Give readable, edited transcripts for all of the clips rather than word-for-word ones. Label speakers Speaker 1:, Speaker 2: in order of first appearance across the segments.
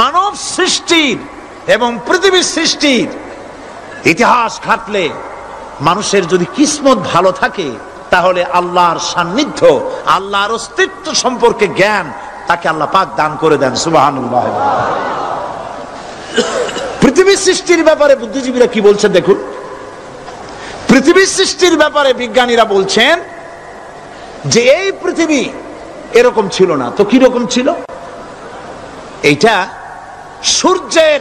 Speaker 1: মানব সৃষ্টির এবং পৃথিবীর সৃষ্টির ইতিহাস ঘাটলে মানুষের যদি কিসমত ভালো থাকে, তাহলে আল্লাহর সান্নিধ্য, আল্লাহর অস্তিত্ব সম্পর্কে জ্ঞান তাকে আল্লাহ পাক দান করে দেন। সুবহানাল্লাহ। পৃথিবীর সৃষ্টির ব্যাপারে বুদ্ধিজীবীরা কি বলছেন দেখুন। পৃথিবীর সৃষ্টির ব্যাপারে বিজ্ঞানীরা বলছেন যে এই পৃথিবী এরকম ছিল না, তো কি রকম ছিল? এইটা সূর্যের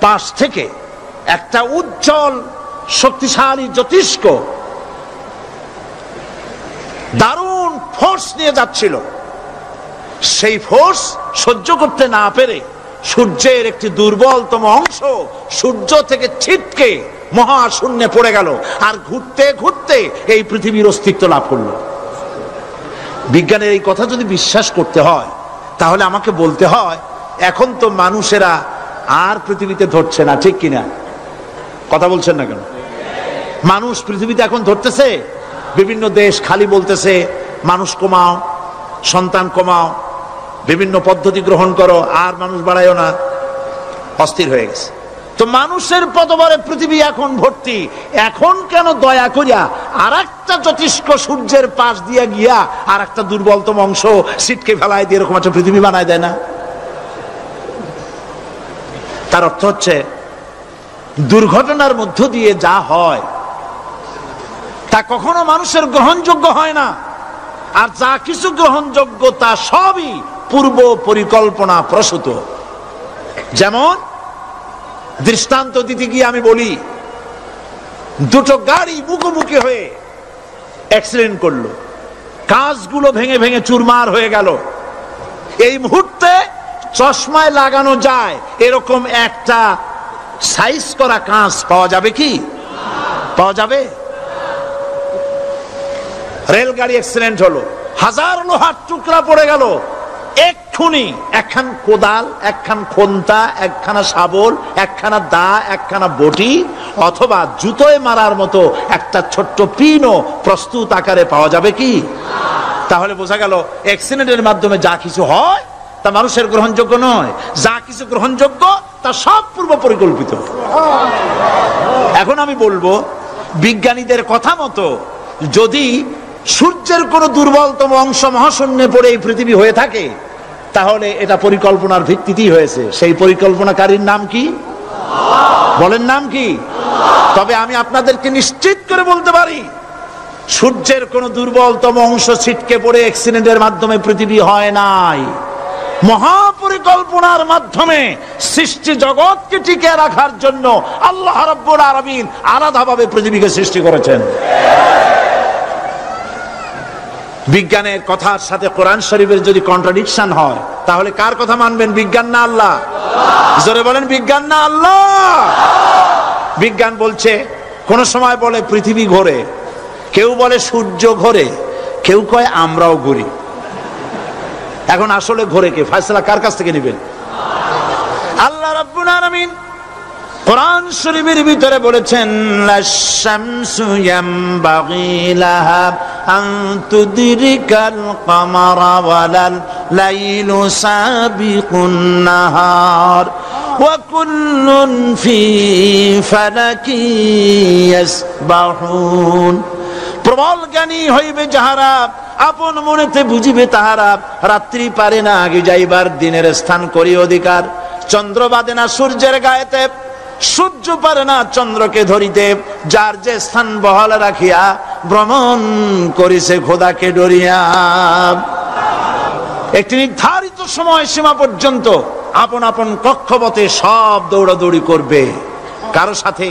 Speaker 1: পাশ থেকে একটা উজ্জ্বল শক্তিশালী জ্যোতিষ্ক দারুণ ফোর্স নিয়ে যাচ্ছিল। সেই ফোর্স সহ্য করতে না পেরে সূর্যের একটি দুর্বলতম অংশ সূর্য থেকে ছিটকে মহাশূন্যে পড়ে গেল, আর ঘুরতে ঘুরতে এই পৃথিবীর অস্তিত্ব লাভ করলো। বিজ্ঞানের এই কথা যদি বিশ্বাস করতে হয়, তাহলে আমাকে বলতে হয় এখন তো মানুষেরা আর পৃথিবীতে ধরছে না, ঠিক কিনা? কথা বলছেন না কেন? মানুষ পৃথিবীতে এখন ধরতেছে। বিভিন্ন দেশ খালি বলতেছে মানুষ কমাও, সন্তান কমাও, বিভিন্ন পদ্ধতি গ্রহণ করো, আর মানুষ বাড়ায়ও না, অস্থির হয়ে গেছে। তো মানুষের পদবরে পৃথিবী এখন ভর্তি। এখন কেন দয়া করিয়া আর একটা জ্যোতিষ্ক সূর্যের পাশ দিয়ে গিয়া আর একটা দুর্বলতম অংশ ছিটকে ফেলায় দিয়ে এরকম একটা পৃথিবী বানায় দেয় না? তার অর্থ হচ্ছে দুর্ঘটনার মধ্য দিয়ে যা হয় তা কখনো মানুষের গ্রহণযোগ্য হয় না, আর যা কিছু গ্রহণযোগ্য তা সবই পূর্ব পরিকল্পনা প্রসূত। যেমন দৃষ্টান্ত দিতে গিয়ে আমি বলি, দুটো গাড়ি মুখোমুখি হয়ে অ্যাক্সিডেন্ট করলো, কাঁচগুলো ভেঙে ভেঙে চুরমার হয়ে গেল। এই মুহূর্তে চশমায় লাগানো যায় এরকম একটা সাইজ করা কাঁচ পাওয়া যাবে কি? পাওয়া যাবে? রেলগাড়ি অ্যাক্সিডেন্ট হলো, হাজার লোহার টুকরা পড়ে গেল, এক্ষুনি একখান কোদাল, একখান খন্তা, একখানা শাবল, একখানা দা, একখানা বটি অথবা জুতোয় মারার মতো একটা ছোট্ট পিনও প্রস্তুত আকারে পাওয়া যাবে কি? তাহলে বোঝা গেল অ্যাক্সিডেন্টের মাধ্যমে যা কিছু হয় তা মানুষের গ্রহণযোগ্য নয়, যা কিছু গ্রহণযোগ্য তা সব পূর্ব পরিকল্পিত। এখন আমি বলবো, বিজ্ঞানীদের কথা মতো যদি সূর্যের কোন দুর্বলতম অংশ মহাশূন্যে পড়ে এই পৃথিবী হয়ে থাকে, তাহলে এটা পরিকল্পনার ভিত্তিতেই হয়েছে। সেই পরিকল্পনাকারীর নাম কি? বলেন, নাম কি? তবে আমি আপনাদেরকে নিশ্চিত করে বলতে পারি, সূর্যের কোন দুর্বলতম অংশ ছিটকে পড়ে অ্যাক্সিডেন্টের মাধ্যমে পৃথিবী হয় নাই। মহাপরিকল্পনার মাধ্যমে সৃষ্টি জগৎকে টিকে রাখার জন্য আল্লাহ রাব্বুল আলামিন আলাদাভাবে পৃথিবীকে সৃষ্টি করেছেন। বিজ্ঞানের কথার সাথে কোরআন শরীফের যদি কন্ট্রাডিকশন হয়, তাহলে কার কথা মানবেন? বিজ্ঞান না আল্লাহ? জোরে বলেন, বিজ্ঞান না আল্লাহ? বিজ্ঞান বলছে, কোন সময় বলে পৃথিবী ঘোরে, কেউ বলে সূর্য ঘোরে, কেউ কয় আমরাও ঘুরি। এখন আসলে ঘোরে কে? ফয়সালা কার কাছ থেকে নেবেন? আল্লাহ রাব্বুল আলামিন কোরআন শরীফের ভিতরে বলেছেন, লাশ-শামসু ইয়ামবাগি লাহা আন তুদরিকাল কামারা ওয়ালাল লাইলু সাবিকুন নাহার ওয়া কুল্লুন ফি ফালাকি ইয়াসবাহুন। প্রবল জ্ঞানী হইবে যাহারা, আপন মনেতে বুঝিবে তাহারা, রাত্রি পারে না আগে যাইবার, দিনের স্থান করি অধিকার। চন্দ্র বাদে না সূর্যের গায়েতে, সূর্য পারে না চন্দ্রকে ধরিতে, যার যে স্থান বহাল রাখিয়া ভ্রমণ করিছে খোদাকে ডরিয়া। একটি নির্ধারিত সময় সীমা পর্যন্ত আপন আপন কক্ষপথে সব দৌড়াদৌড়ি করবে, কারো সাথে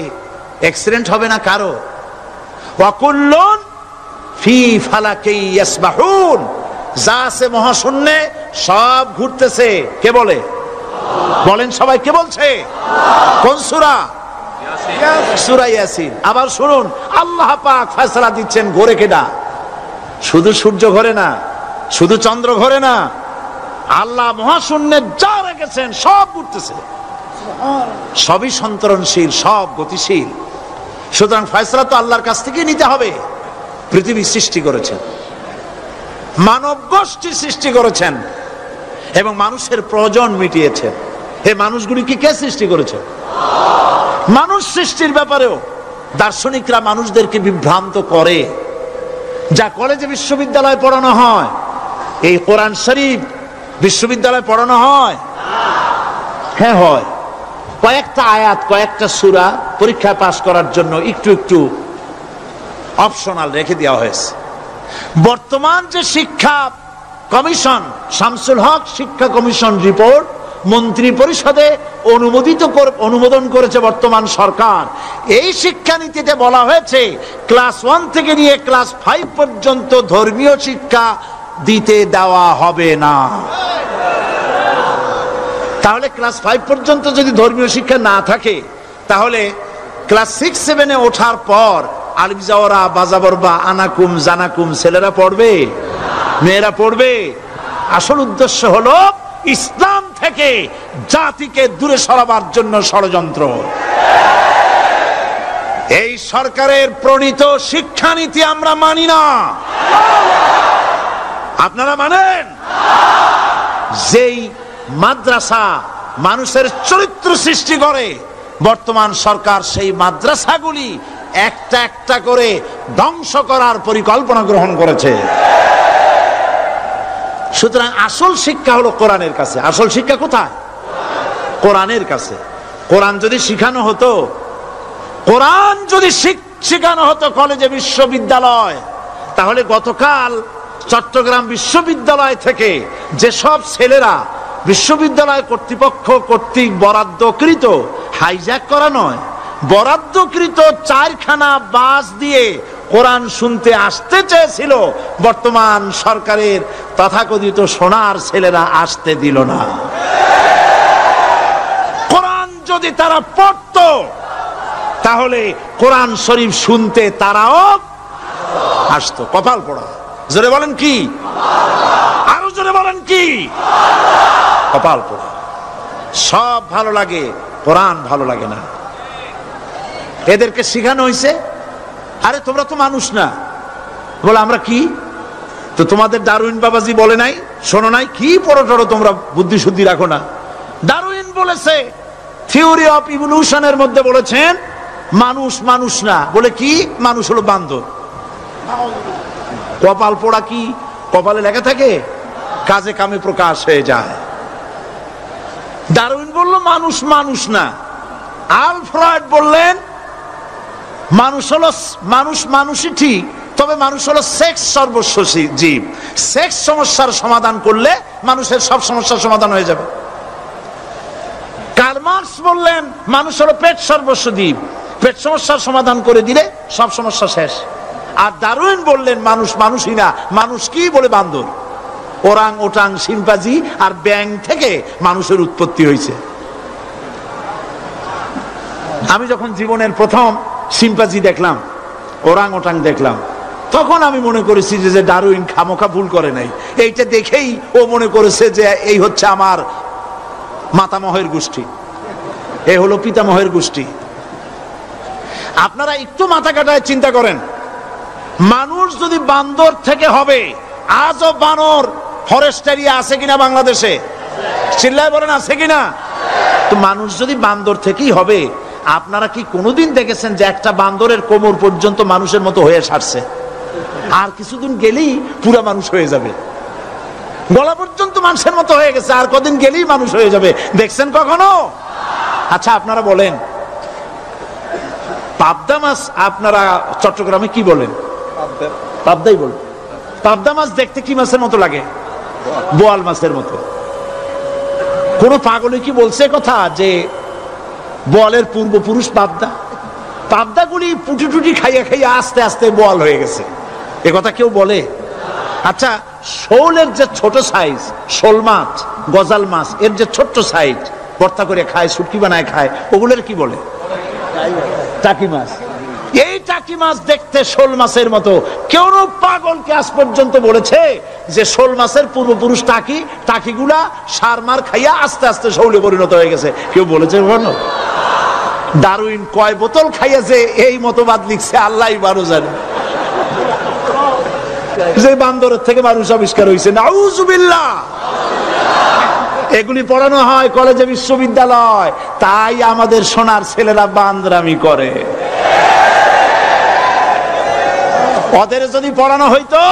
Speaker 1: অ্যাক্সিডেন্ট হবে না কারো। ওয়াকুল্লুন ফি ফালাকি ইয়াসবাহুন, যা আছে মহাশূন্যে সব ঘুরতেছে। কে বলে? বলেন সবাই, কে বলছে? কোন সূরা? সূরা ইয়াসিন। আবার শুনুন, আল্লাহ পাক ফয়সালা দিচ্ছেন, ঘোরে কেডা? শুধু সূর্য ঘোরে না, শুধু চন্দ্র ঘোরে না, আল্লাহ মহাশূন্যে যা রেখেছেন সব ঘুরতেছে, সবই সন্তরণশীল, সব গতিশীল। সুতরাং ফয়সালা তো আল্লাহর কাছ থেকে নিতে হবে। পৃথিবী সৃষ্টি করেছেন, মানব গোষ্ঠী সৃষ্টি করেছেন এবং মানুষের প্রয়োজন মিটিয়েছেন। এই মানুষগুলিকে কে সৃষ্টি করেছে? মানুষ সৃষ্টির ব্যাপারেও দার্শনিকরা মানুষদেরকে বিভ্রান্ত করে। যা কলেজে বিশ্ববিদ্যালয়ে পড়ানো হয়, এই কোরআন শরীফ বিশ্ববিদ্যালয়ে পড়ানো হয়? হ্যাঁ হয়। কয়েকটা আয়াত, কয়েকটা সূরা পরীক্ষায় পাস করার জন্য একটু একটু অপশনাল রেখে দেওয়া হয়েছে। বর্তমান যে শিক্ষা কমিশন, শামসুল হক শিক্ষা কমিশন রিপোর্ট মন্ত্রী পরিষদে অনুমোদন করেছে বর্তমান সরকার। এই শিক্ষানীতিতে বলা হয়েছে ক্লাস 1 থেকে নিয়ে ক্লাস 5 পর্যন্ত ধর্মীয় শিক্ষা দিতে দেওয়া হবে না। তাহলে ক্লাস 5 পর্যন্ত যদি ধর্মীয় শিক্ষা না থাকে, তাহলে ক্লাস 6-7-এ ওঠার পর আলিফ জাওরা বাজাবরবা আনাকুম জানাকুম ছেলেরা পড়বে? মেয়েরা পড়বে? আসল উদ্দেশ্য হলো ইসলাম থেকে জাতিকে দূরে সরাবার জন্য ষড়যন্ত্র। এই সরকারের প্রণীত শিক্ষানীতি আমরা মানি না। আপনারা মানেন? যেই মাদ্রাসা মানুষের চরিত্র সৃষ্টি করে, বর্তমান সরকার সেই মাদ্রাসাগুলি একটা একটা করে ধ্বংস করার পরিকল্পনা গ্রহণ করেছে। সুতরাং আসল শিক্ষা হলো কোরআনের কাছে। আসল শিক্ষা কোথায়? কোরআনের কাছে। কোরআন যদি শিখানো হতো, কোরআন যদি শিখানো হতো কলেজে বিশ্ববিদ্যালয়, তাহলে গতকাল চট্টগ্রাম বিশ্ববিদ্যালয় থেকে যেসব ছেলেরা বিশ্ববিদ্যালয় কর্তৃপক্ষ কর্তৃক বরাদ্দকৃত, হাইজ্যাক করা নয়, বরাদ্দকৃত 4খানা বাস দিয়ে কোরআন শুনতে আসতে চেয়েছিল, বর্তমান সরকারের তথাকথিত সোনার ছেলেরা আসতে দিল না। কোরআন যদি তারা পড়তো, তাহলে কোরআন শরীফ শুনতে তারাও আসতো। কপাল পোড়া। জোরে বলেন কি? আরো জোরে বলেন কি? কপাল পোড়া। সব ভালো লাগে, কোরআন ভালো লাগে না। এদেরকে শিখানো হয়েছে, আরে তোমরা তো মানুষ না। বলে আমরা কি? তো তোমাদের ডারউইন বাবাজি বলে নাই, শোনো নাই? কি পড়ো টড়ো তোমরা, বুদ্ধি শুদ্ধি রাখো না। ডারউইন বলেছে, থিওরি অফ ইভলিউশনের মধ্যে বলেছেন মানুষ মানুষ না। বলে কি? মানুষ হলো বান্দর। কপাল পোড়া। কি কপালে লেখা থাকে? কাজে কামে প্রকাশ হয়ে যায়। ডারউইন বলল মানুষ মানুষ না। আলফ্রেড বললেন মানুষ হলো মানুষই ঠিক, তবে মানুষ হলো সেক্স সর্বস্ব জীব। সেক্স সমস্যার সমাধান করলে মানুষের সব সমস্যার সমাধান হয়ে যাবে। কার্ল মার্কস বললেন মানুষ হলো পেট সর্বস্ব জীব, পেট সমস্যার সমাধান করে দিলে সব সমস্যা শেষ। আর ডারউইন বললেন মানুষ মানুষই না, মানুষ কি? বলে বান্দর। ওরাং ওটাং শিম্পাজি আর ব্যাং থেকে মানুষের উৎপত্তি হয়েছে। আমি যখন জীবনের প্রথম শিম্পাজি দেখলাম, ওরাং ওটাং দেখলাম, তখন আমি মনে করেছি যে ডারউইন খামোখা ভুল করে নাই। এইটা দেখেই ও মনে করেছে যে এই হচ্ছে আমার মাতামহের গোষ্ঠী, এই হলো পিতামহের গোষ্ঠী। আপনারা একটু মাথা কাটায় চিন্তা করেন, মানুষ যদি বান্দর থেকে হবে, আজও বানর ফরেস্ট এরিয়া আছে কিনা বাংলাদেশে? চিল্লায় বলেন আছে কিনা? তো মানুষ যদি বান্দর থেকেই হবে, আপনারা কি কোনোদিন দেখেছেন যে একটা বান্দরের কোমর পর্যন্ত মানুষের মতো হয়ে সারছে? আর কিছুদিন গেলেই পুরা মানুষ হয়ে যাবে। গলা পর্যন্ত মানুষের মতো হয়ে গেছে, আর কদিন গেলেই মানুষ হয়ে যাবে। দেখছেন কখনো? আচ্ছা আপনারা বলেন, পাবদা মাছ আপনারা চট্টগ্রামে কি বলেন? পাবদাই বলেন। পাবদা মাছ দেখতে কি মাছের মতো লাগে? বোয়াল মাছের মতো। কোন পাগলে কি বলছে কথা যে বোয়ালের পূর্বপুরুষ পাবদা? পাবদাগুলি পুটি টুটি খাইয়া খাইয়া আস্তে আস্তে বোয়াল হয়ে গেছে, এ কথা কেউ বলে? আচ্ছা শোলের যে ছোট সাইজ, শোল মাছ, গজাল মাছ, এর যে ছোট্ট সাইজ ভর্তা করে খায়, শুটকি বানায় খায়, ওগুলোর কি বলে? টাকি মাছ। এই টাকি মাছ দেখতে শোল মাছের মতো। কেউ পাগলকে আজ পর্যন্ত বলেছে যে শোল মাছের পূর্বপুরুষ টাকি, টাকিগুলা সার মার খাইয়া আস্তে আস্তে শৌলে পরিণত হয়ে গেছে? কেউ বলেছে? ডারউইন কয় বোতল খাইয়া যে এই মতবাদ লিখছে আল্লাহ বারো জানে। যে বান্দরের থেকে মানুষ আবিষ্কার হয়েছে, নাউজুবিল্লাহ। এগুলি পড়ানো হয় কলেজে, বিশ্ববিদ্যালয়, তাই আমাদের সোনার ছেলেরা বান্দরামি করে। ওদের যদি পড়ানো হইতো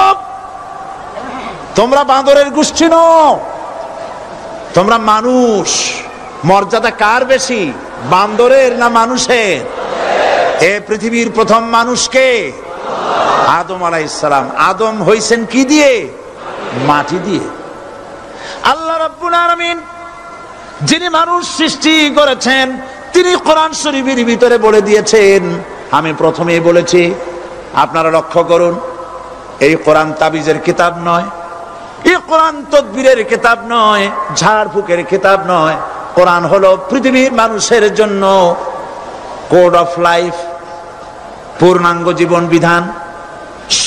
Speaker 1: তোমরা বাঁদরের গোষ্ঠী নও, তোমরা মানুষ। মর্যাদা কার বেশি, বান্দরের না মানুষের? এ পৃথিবীর প্রথম মানুষকে আদম আলাইহিস সালাম। আদম হইছেন কি দিয়ে? মাটি দিয়ে। আল্লাহ রাব্বুল আলামিন যিনি মানুষ সৃষ্টি করেছেন, তিনি কোরআন শরীফের ভিতরে বলে দিয়েছেন, আমি প্রথমেই বলেছি, আপনারা লক্ষ্য করুন, এই কোরআন তাবিজের কিতাব নয়, এই কোরআন তদবিরের কিতাব নয়, ঝাড়ফুঁকের কিতাব নয়। কোরআন হলো পৃথিবীর মানুষের জন্য কোড অফ লাইফ, পূর্ণাঙ্গ জীবন বিধান।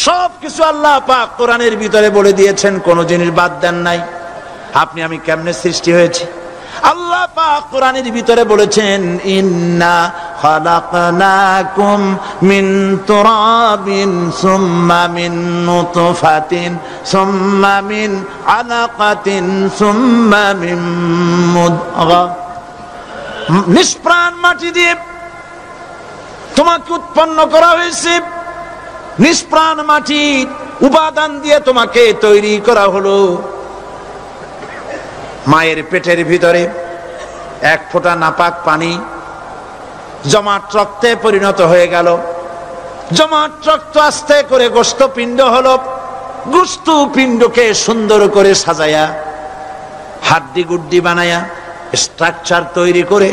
Speaker 1: সবকিছু আল্লাহ পাক কোরআনের ভিতরে বলে দিয়েছেন, কোন জিনিস বাদ দেন নাই। আপনি আমি কেমনে সৃষ্টি হয়েছি আল্লাহ পাক কোরআনের ভিতরে বলেছেন, ইন্না খালাকনাকুম মিন তুরাবিন সুম্মা মিন নুতফাতিন সুম্মা মিন আলাকাতিন সুম্মা মিন মুদগা। নিষ্প্রাণ মাটি দিয়ে তোমাকে উৎপন্ন করা হয়েছে, নিষ্প্রাণ মাটির উপাদান দিয়ে তোমাকে তৈরি করা হলো। মায়ের পেটের ভিতরে এক ফোঁটা নাপাক পানি জমাট রক্তে পরিণত হয়ে গেল, জমাট রক্ত আস্তে করে গোস্ত পিণ্ড হলো, গোস্ত পিণ্ডকে সুন্দর করে সাজায়া হাড্ডি গুড্ডি বানায়া স্ট্রাকচার তৈরি করে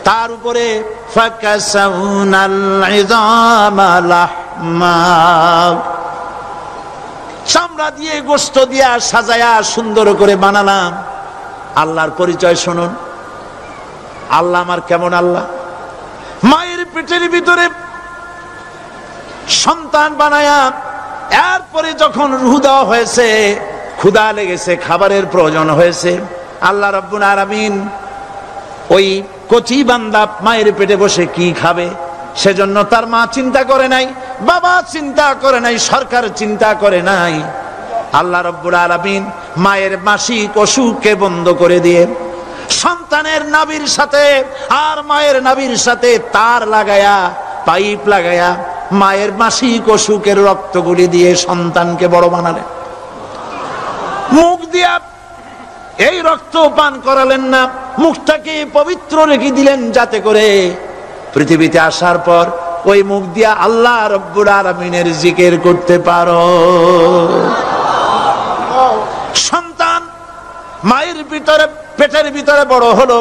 Speaker 1: তার উপরে ফাকাসাউনাল ইযামা লাহমা, চামড়া দিয়ে গোস্ত দিয়া সাজায়া সুন্দর করে বানালাম। আল্লাহর পরিচয় শুনুন, আল্লাহ আমার কেমন আল্লাহ। মায়ের পেটের ভিতরে সন্তান বানায়া এরপরে যখন রূহ দেওয়া হয়েছে, ক্ষুধা লেগেছে, খাবারের প্রয়োজন হয়েছে, আল্লাহ রাব্বুল আলামিন ওই কচি বান্দা মায়ের পেটে বসে কি খাবে, সেজন্য তার মা চিন্তা করে নাই, বাবা চিন্তা করে নাই, সরকার চিন্তা করে নাই। আল্লাহ রাব্বুল আলামিন মায়ের মাসিক অসুখকে বন্ধ করে দিয়ে সন্তানের নাভির সাথে আর মায়ের নাভির সাথে তার লাগায়া, পাইপ লাগায়া মায়ের মাসিক অসুখের রক্তগুলি দিয়ে সন্তানকে বড় বানালেন। মুখ দিয়া এই রক্ত পান করালেন না, মুখটাকে পবিত্র রেখে দিলেন যাতে করে পৃথিবীতে আসার পর ওই মুখ দিয়া আল্লাহ রাব্বুল আলামিনের জিকির করতে পারো। সন্তান মায়ের ভিতরে পেটের ভিতরে বড় হলো,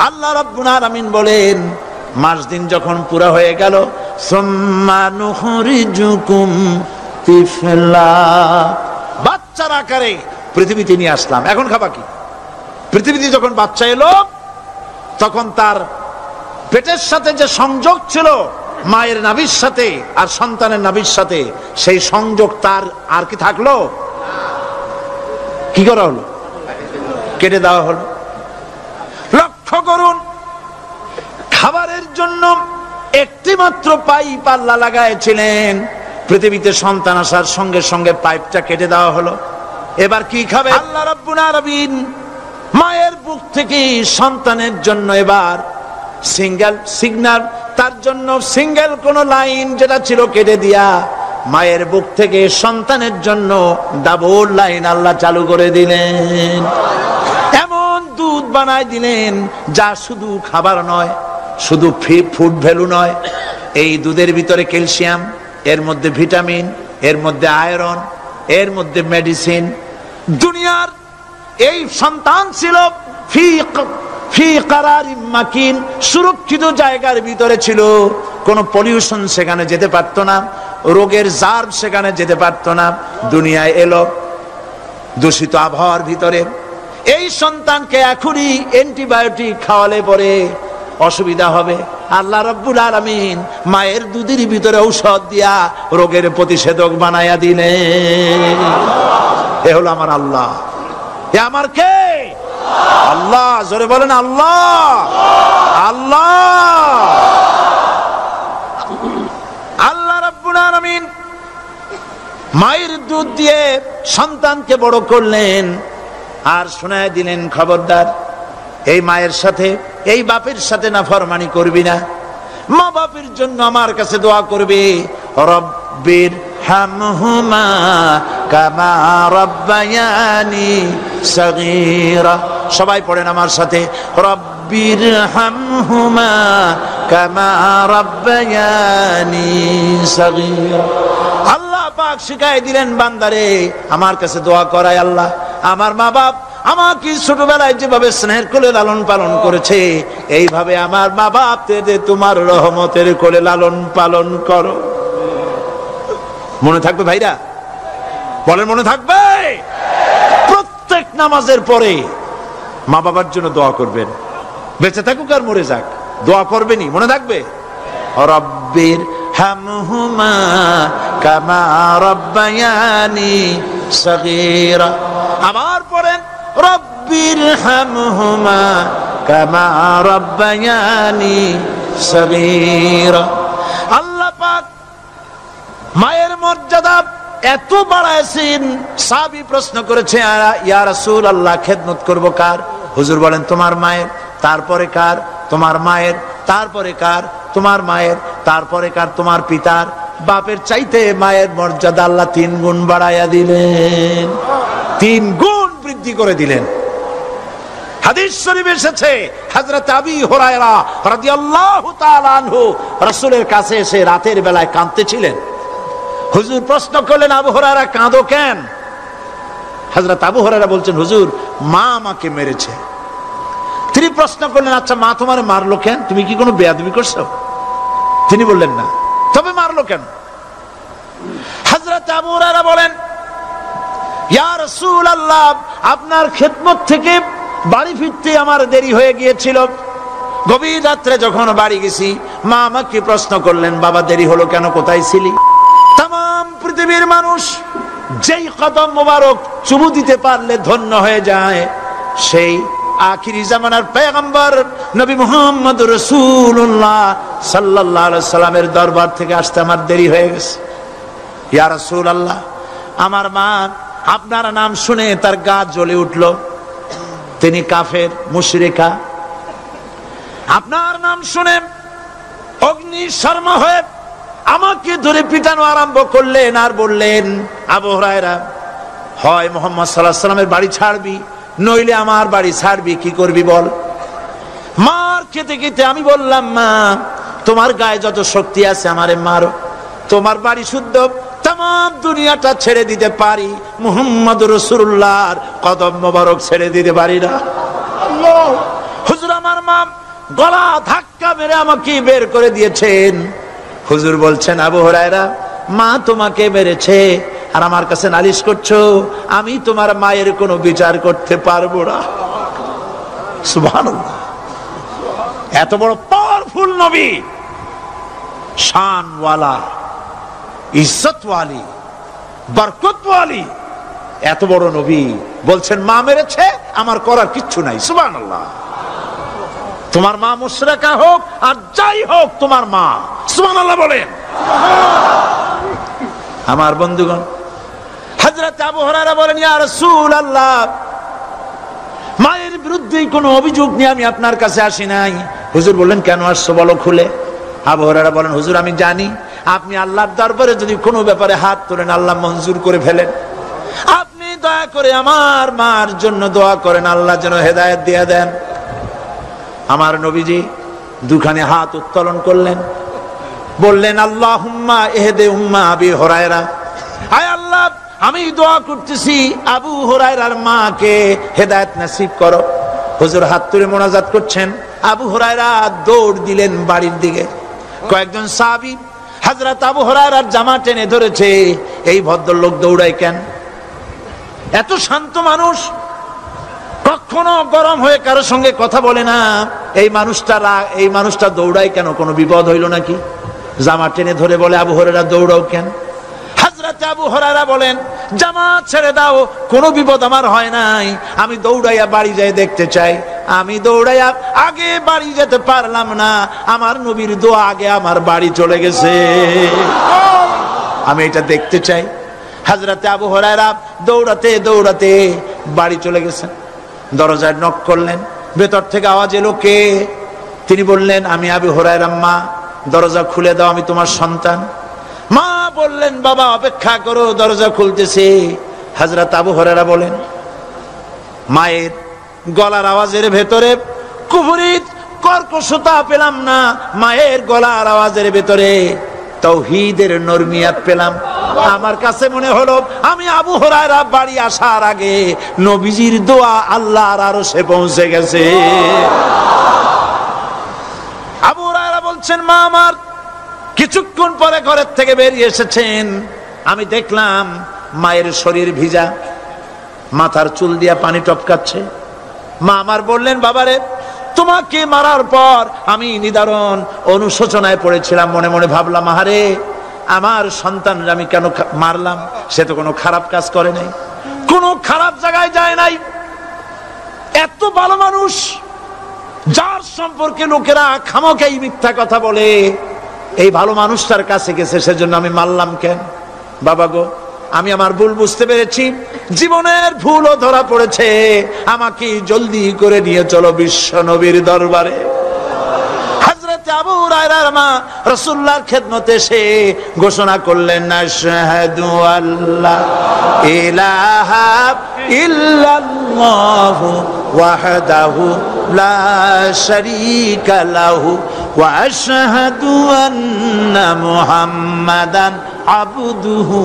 Speaker 1: আল্লাহ রাব্বুল আলামিন বলেন মাস দিন যখন পুরা হয়ে গেল, সুম্মা নুখরিজুকুম তিফলা, বাচ্চার আকারে পৃথিবীতে নিয়ে আসলাম। এখন খাবা কি? পৃথিবীতে যখন বাচ্চা এলো তখন তার পেটের সাথে যে সংযোগ ছিল মায়ের নাভির সাথে আর সন্তানের নাভির সাথে, সেই সংযোগ তার আর কি থাকলো? কি করা হলো? কেটে দেওয়া হলো। লক্ষ্য করুন, খাবারের জন্য একটি মাত্র পাইপ আল্লাহ লাগাইছিলেন, পৃথিবীতে সন্তান আসার সঙ্গে সঙ্গে পাইপটা কেটে দেওয়া হলো। এবার কি খাবে? আল্লাহ রাব্বুল আলামিন মায়ের বুক থেকে সন্তানের জন্য এবার সিঙ্গেল সিগন্যাল, তার জন্য সিঙ্গেল কোন লাইন যেটা ছিল কেটে দিয়া মায়ের বুক থেকে সন্তানের জন্য ডাবল লাইন আল্লাহ চালু করে দিলেন। এমন দুধ বানায় দিলেন যা শুধু খাবার নয়, শুধু ফুড ভ্যালু নয়, এই দুধের ভিতরে ক্যালসিয়াম, এর মধ্যে ভিটামিন, এর মধ্যে আয়রন, এর মধ্যে মেডিসিন। দুনিয়ার এই সন্তান ছিল ফি কারারিম মাকিন, সুরক্ষিত জায়গার ভিতরে ছিল, কোনো পলিউশন সেখানে যেতে পারত না, রোগের জার্ম সেখানে যেতে পারত না। দুনিয়ায় এলো দূষিত আবহাওয়ার ভিতরে, এই সন্তানকে এখনই অ্যান্টিবায়োটিক খাওয়ালে পরে অসুবিধা হবে। আল্লাহ রাব্বুল আলামিন মায়ের দুধের ভিতরে ঔষধ দিয়া রোগের প্রতিষেধক বানায়া দিলেন। এ হলো আমার আল্লাহ। এ আমার কে? আল্লাহ। জোরে বলেন আল্লাহ। আল্লাহ আল্লাহ রাব্বুল আলামিন মায়ের দুধ দিয়ে সন্তানকে বড় করলেন আর শোনায় দিলেন, খবরদার এই মায়ের সাথে, এই বাপের সাথে নাফরমানি করবি না। মা বাপের জন্য আমার কাছে দোয়া করবে, রব্বির হামহুমা কামা রাব্বায়ানি সগীরা। সবাই পড়েন আমার সাথে, রব্বির হামহুমা কামা রাব্বায়ানি সগীরা। আল্লাহ পাক শিখাই দিলেন বান্দারে আমার কাছে দোয়া করায়, আল্লাহ আমার মা বাপ আমাকে ছোটবেলায় যেভাবে স্নেহের কোলে লালন পালন করেছে, এইভাবে আমার মা বাপকে তোমার রহমতের কোলে লালন পালন করো। মনে থাকবে ভাইরা? বলেন মনে থাকবে? প্রত্যেক নামাজের পরে মা বাবার জন্য দোয়া করবেন, বেঁচে থাকুক আর মরে যাক, দোয়া করবেনই। মনে থাকবে? রব্বির হামহুমা কামা রাব্বায়ানি সগীরা। আবার পড়েন, রব্বির হামহুমা কামা রাব্বায়ানি সগীরা। আল্লাহ পাক মায়ের মর্যাদা এত বাড়াইছেন, সাহাবী প্রশ্ন করেছে, ইয়া রাসূলুল্লাহ খেদমত করব কার? হুজুর বলেন তোমার মায়ের, তারপরে কার? তোমার মায়ের, তারপরে কার? তোমার মায়ের, তারপরে কার? তোমার পিতার। বাপের চাইতে মায়ের মর্যাদা আল্লাহ 3 গুণ বাড়াইয়া দিলেন, 3 গুণ বৃদ্ধি করে দিলেন। হাদিস শরীফে এসেছে, হযরত আবী হুরায়রা রাদিয়াল্লাহু তাআলা আনহু রাসূলের কাছে এসে রাতের বেলায় কাঁদতেছিলেন। হুজুর প্রশ্ন করলেন, আবু হুরায়রা কাঁদো কেন? হযরত আবু হুরায়রা বলছেন, হুজুর মা আমাকে মেরেছে। তিনি প্রশ্ন করলেন, আচ্ছা মা তোমার মারলো কেন? তুমি কি কোনো বেয়াদবি করছো? তিনি বললেন না, তবে মারলো কেন? হযরত আবু হুরায়রা বলেন, ইয়া রাসূলুল্লাহ আপনার খেদমত থেকে বাড়ি ফিরতে আমার দেরি হয়ে গিয়েছিল। গভীর রাত্রে যখন বাড়ি গেছি, মা আমাকে প্রশ্ন করলেন, বাবা দেরি হলো কেন, কোথায় ছিলি? তাম পৃথিবীর মানুষ যেই কদম মোবারক চুমু দিতে পারলে ধন্য হয়ে যায়, সেই আখিরি জামানার পয়গম্বর নবী মুহাম্মদ রাসূলুল্লাহ সাল্লাল্লাহু আলাইহি সাল্লামের দরবার থেকে আসতে আমার দেরি হয়ে গেছে। ইয়া রাসূলুল্লাহ আমার মা আপনার নাম শুনে তার গা জ্বলে উঠল, তিনি কাফের মুশরিকা। আপনার নাম শুনে অগ্নি শর্মা হয়ে আমাকে ধরে পিটানো আরম্ভ করলেন আর বললেন, আবু হুরায়রা হয় মুহাম্মদ সাল্লাল্লাহু আলাইহি সাল্লামের বাড়ি ছাড়বি, নইলে আমার বাড়ি ছাড়বি, কি করবি বল? মার খেতে খেতে আমি বললাম, মা তোমার গায়ে যত শক্তি আছে আমারে মারো, তোমার বাড়ি শুদ্ধ, তাম দুনিয়াটা ছেড়ে দিতে পারি, মুহাম্মদ রাসূলুল্লাহর কদম মোবারক ছেড়ে দিতে পারি না। হুজুর আমার মা গলা ধাক্কা মেরে আমাকে বের করে দিয়েছেন। হুজুর বলছেন, আবু হুরায়রা মা তোমাকে মেরেছে আর আমার কাছে নালিশ করছো, আমি তোমার মায়ের কোনো বিচার করতে পারবো না। সুবহানাল্লাহ, এত বড় পাওয়ারফুল নবী, শানওয়ালা, ইজ্জতওয়ালি, বরকতওয়ালি, এত বড় নবী বলছেন মা মেরেছে, আমার করার কিচ্ছু নাই। সুবহানাল্লাহ। তোমার মা মুশরিকা হোক আর যাই হোক, তোমার মা। সুবহানাল্লাহ বলেন। আমার বন্ধুগণ, হযরত আবু হুরায়রা বলেন, ইয়া রাসূলুল্লাহ মায়ের বিরুদ্ধে কোনো অভিযোগ নিয়ে আমি আপনার কাছে আসি নাই। হুজুর বললেন, কেন আসছো বলো খুলে। আবু হুরায়রা বলেন, হুজুর আমি জানি আপনি আল্লাহর দরবারে যদি কোনো ব্যাপারে হাত তোলেন আল্লাহ মঞ্জুর করে ফেলেন। আপনি দয়া করে আমার মার জন্য দোয়া করেন, আল্লাহ যেন হেদায়েত দিয়ে দেন। আমার নবীজি দুখানে হাত উত্তোলন করলেন, বললেন, আল্লাহুম্মা ইহদি উম্মা আবি হুরায়রা, আয় আল্লাহ আমি দোয়া করতেছি আবু হুরায়রার মাকে হেদায়েত নসিব করো। হুজুর হাত তুলে মোনাজাত করছেন, আবু হুরায়রা দৌড় দিলেন বাড়ির দিকে। কয়েকজন সাহাবী হযরত আবু হুরায়রার জামা টেনে ধরেছে, এই ভদ্রলোক দৌড়ায় কেন? এত শান্ত মানুষ, কখনো গরম হয়ে কারোর সঙ্গে কথা বলে না, এই মানুষটা দৌড়ায় কেন? কোনো বিপদ হইল নাকি? জামা টেনে ধরে বলে, আবু হুরায়রা দৌড়াও কেন? হযরত আবু হুরায়রা বলেন, জামা ছেড়ে দাও, কোনো বিপদ আমার হয় নাই, আমি দৌড়াইয়া বাড়ি যাই দেখতে চাই। আমি দৌড়াইয়া আগে বাড়ি যেতে পারলাম না, আমার নবীর দোয়া আগে আমার বাড়ি চলে গেছে, আমি এটা দেখতে চাই। হযরত আবু হুরায়রা দৌড়াতে দৌড়াতে বাড়ি চলে গেছেন। দরজায় নক করলেন, ভেতর থেকে আওয়াজ এলো, কে? তিনি বললেন, আমি আবু হুরায়রা। মা, দরজা খুলে দাও, আমি তোমার সন্তান। মা বললেন, বাবা অপেক্ষা করো, দরজা খুলতেছে। হযরত আবু হুরায়রা বলেন, মায়ের গলার আওয়াজের ভেতরে কুফরি কর্কশতা পেলাম না, মায়ের গলার আওয়াজের ভেতরে তাওহীদের নরমিয়াত পেলাম। আমার কাছে মনে হলো আমি আবু হুরায়রা বাড়ি আসার আগে নবীজির দোয়া আল্লাহর আরশে পৌঁছে গেছে। আবু হুরায়রা বলছেন, মা আমার কিছুক্ষণ পরে ঘরের থেকে বেরিয়ে এসেছেন, আমি দেখলাম মায়ের শরীর ভিজা, মাথার চুল দিয়া পানি টপকাচ্ছে। মা আমার বললেন, বাবারে তোমাকে মারার পর আমি নিদারুণ অনুশোচনায় পড়েছিলাম, মনে মনে ভাবলাম, আহারে আমার সন্তান আমি কেন মারলাম? সে তো কোনো খারাপ কাজ করে নাই, কোনো খারাপ জায়গায় যায় নাই, এত ভালো মানুষ যার সম্পর্কে লোকেরা খামোখাই মিথ্যা কথা বলে, এই ভালো মানুষটার কাছে গেছে, সেজন্য আমি মারলাম কেন? বাবা গো, আমি আমার ভুল বুঝতে পেরেছি, জীবনের ভুলও ধরা পড়েছে, আমাকে জলদি করে নিয়ে চলো বিশ্ব নবীর দরবারে। হযরত আবু হুরায়রার মা রাসূলুল্লাহর খেদমতে এসে ঘোষণা করলেন, আশহাদু আল্লা ইলাহা ইল্লাল্লাহু ওয়াহদাহু লা শারীকা লাহু ওয়া আশহাদু আন্না মুহাম্মাদান আবদুহু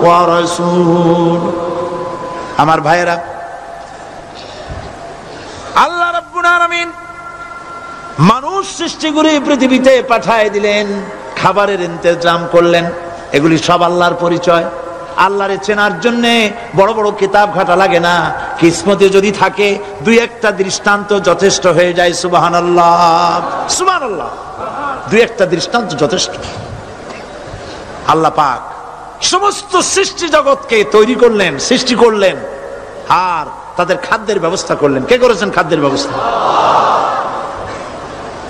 Speaker 1: ওয়া রাসূলুহু। আমার ভাইয়েরা, আল্লাহ রাব্বুল আলামিন মানুষ সৃষ্টি করে পৃথিবীতে পাঠায় দিলেন, খাবারের ইন্তজাম করলেন, এগুলি সব আল্লাহর পরিচয়। আল্লাহরে চেনার জন্য বড় বড় কিতাব ঘাটা লাগে না, কিসমতে যদি থাকে দুই একটা দৃষ্টান্ত যথেষ্ট হয়ে যায়। সুবহানাল্লাহ, সুবহানাল্লাহ, দুই একটা দৃষ্টান্ত যথেষ্ট। আল্লাহ পাক সমস্ত সৃষ্টি জগৎকে তৈরি করলেন, সৃষ্টি করলেন, আর তাদের খাদ্যের ব্যবস্থা করলেন। কে করেছেন খাদ্যের ব্যবস্থা?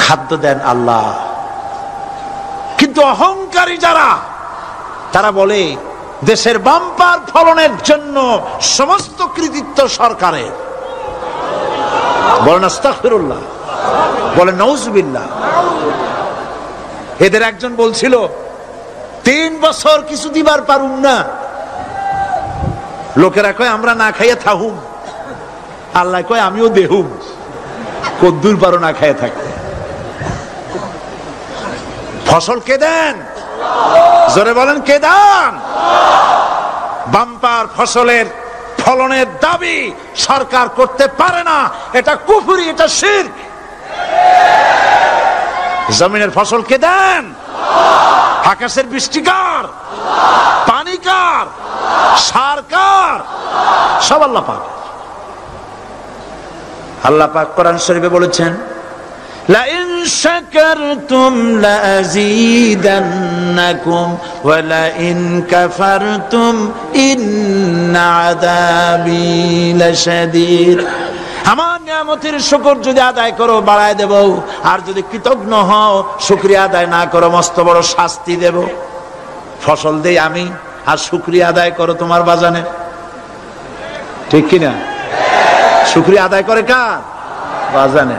Speaker 1: খাদ্য দেন আল্লাহ। কিন্তু অহংকারী যারা, তারা বলে দেশের বাম্পার ফলনের জন্য সমস্ত কৃতিত্ব সরকারের। বলেন আস্তাগফিরুল্লাহ, বলেন নাউজুবিল্লাহ। এদের একজন বলছিল, 3 বছর কিছু দিবার পারুম না, লোকেরা কয় আমরা না খাইয়া থাকুম, আল্লাহ কয় আমিও দেহুম, কদ্দুর পারো না খাইয়া থাকতে। ফসল কে দেন? জোরে বলেন, কে দেন? বাম্পার ফসলের ফলনের দাবি সরকার করতে পারে না, এটা কুফরি, এটা শিরক। জমিনের ফসল কে দেন? আকাশের বৃষ্টি কার? পানি কার? সার কার? সব আল্লাহ পাক। আল্লাহ পাক কোরআন শরীফে বলেছেন, লা ইন শাকারতুম লাযীদান্নাকুম ওয়া লা ইন কাফারতুম ইন্না আযাবী লাশাদীদ। আমার নিয়ামতের শুকর যদি আদায় করো বাড়ায় দেব, আর যদি কৃতজ্ঞ হও, শুকরিয়া আদায় না করো, মস্ত বড় শাস্তি দেব। ফসল দেই আমি, আর শুকরিয়া আদায় করো তোমার বাজানে, ঠিক কিনা? শুকরিয়া আদায় করে কার? বাজানে।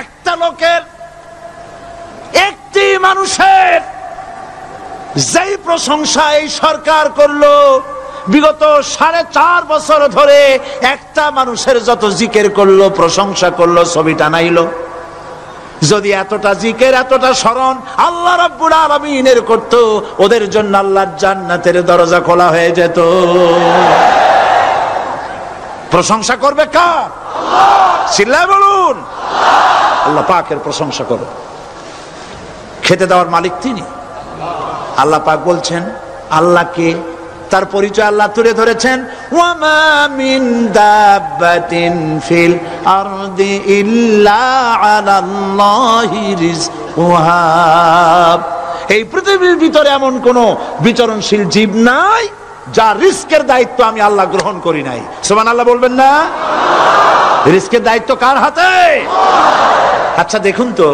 Speaker 1: একটা লোকের, একটি মানুষের যেই প্রশংসা এই সরকার করলো, বিগত 4.5 বছর ধরে একটা মানুষের যত জিকির করলো, প্রশংসা করলো, ছবি টানাইলো, যদি এতটা জিকির, এতটা স্মরণ আল্লাহ রাব্বুল আলামিনের করতো, ওদের জন্য আল্লাহর জান্নাতের দরজা খোলা হয়ে যেত। প্রশংসা করবে কার? চিল্লায় বলুন, আল্লাহ পাকের প্রশংসা করো। খেতে দেওয়ার মালিক তিনি। আল্লাহ পাক বলছেন, আল্লাহকে, তার পরিচয় আল্লাহ তুলে ধরেছেন, ওয়ামা মিন দাব্বাতিন ফিল আরদি ইল্লা আলাল্লাহি রিজকুহা। এই পৃথিবীর ভিতরে এমন কোন বিচরণশীল জীব নাই যার রিস্কের দায়িত্ব আমি আল্লাহ গ্রহণ করি নাই। সুবহানাল্লাহ বলবেন না? রিস্কের দায়িত্ব কার হাতে? আচ্ছা দেখুন তো,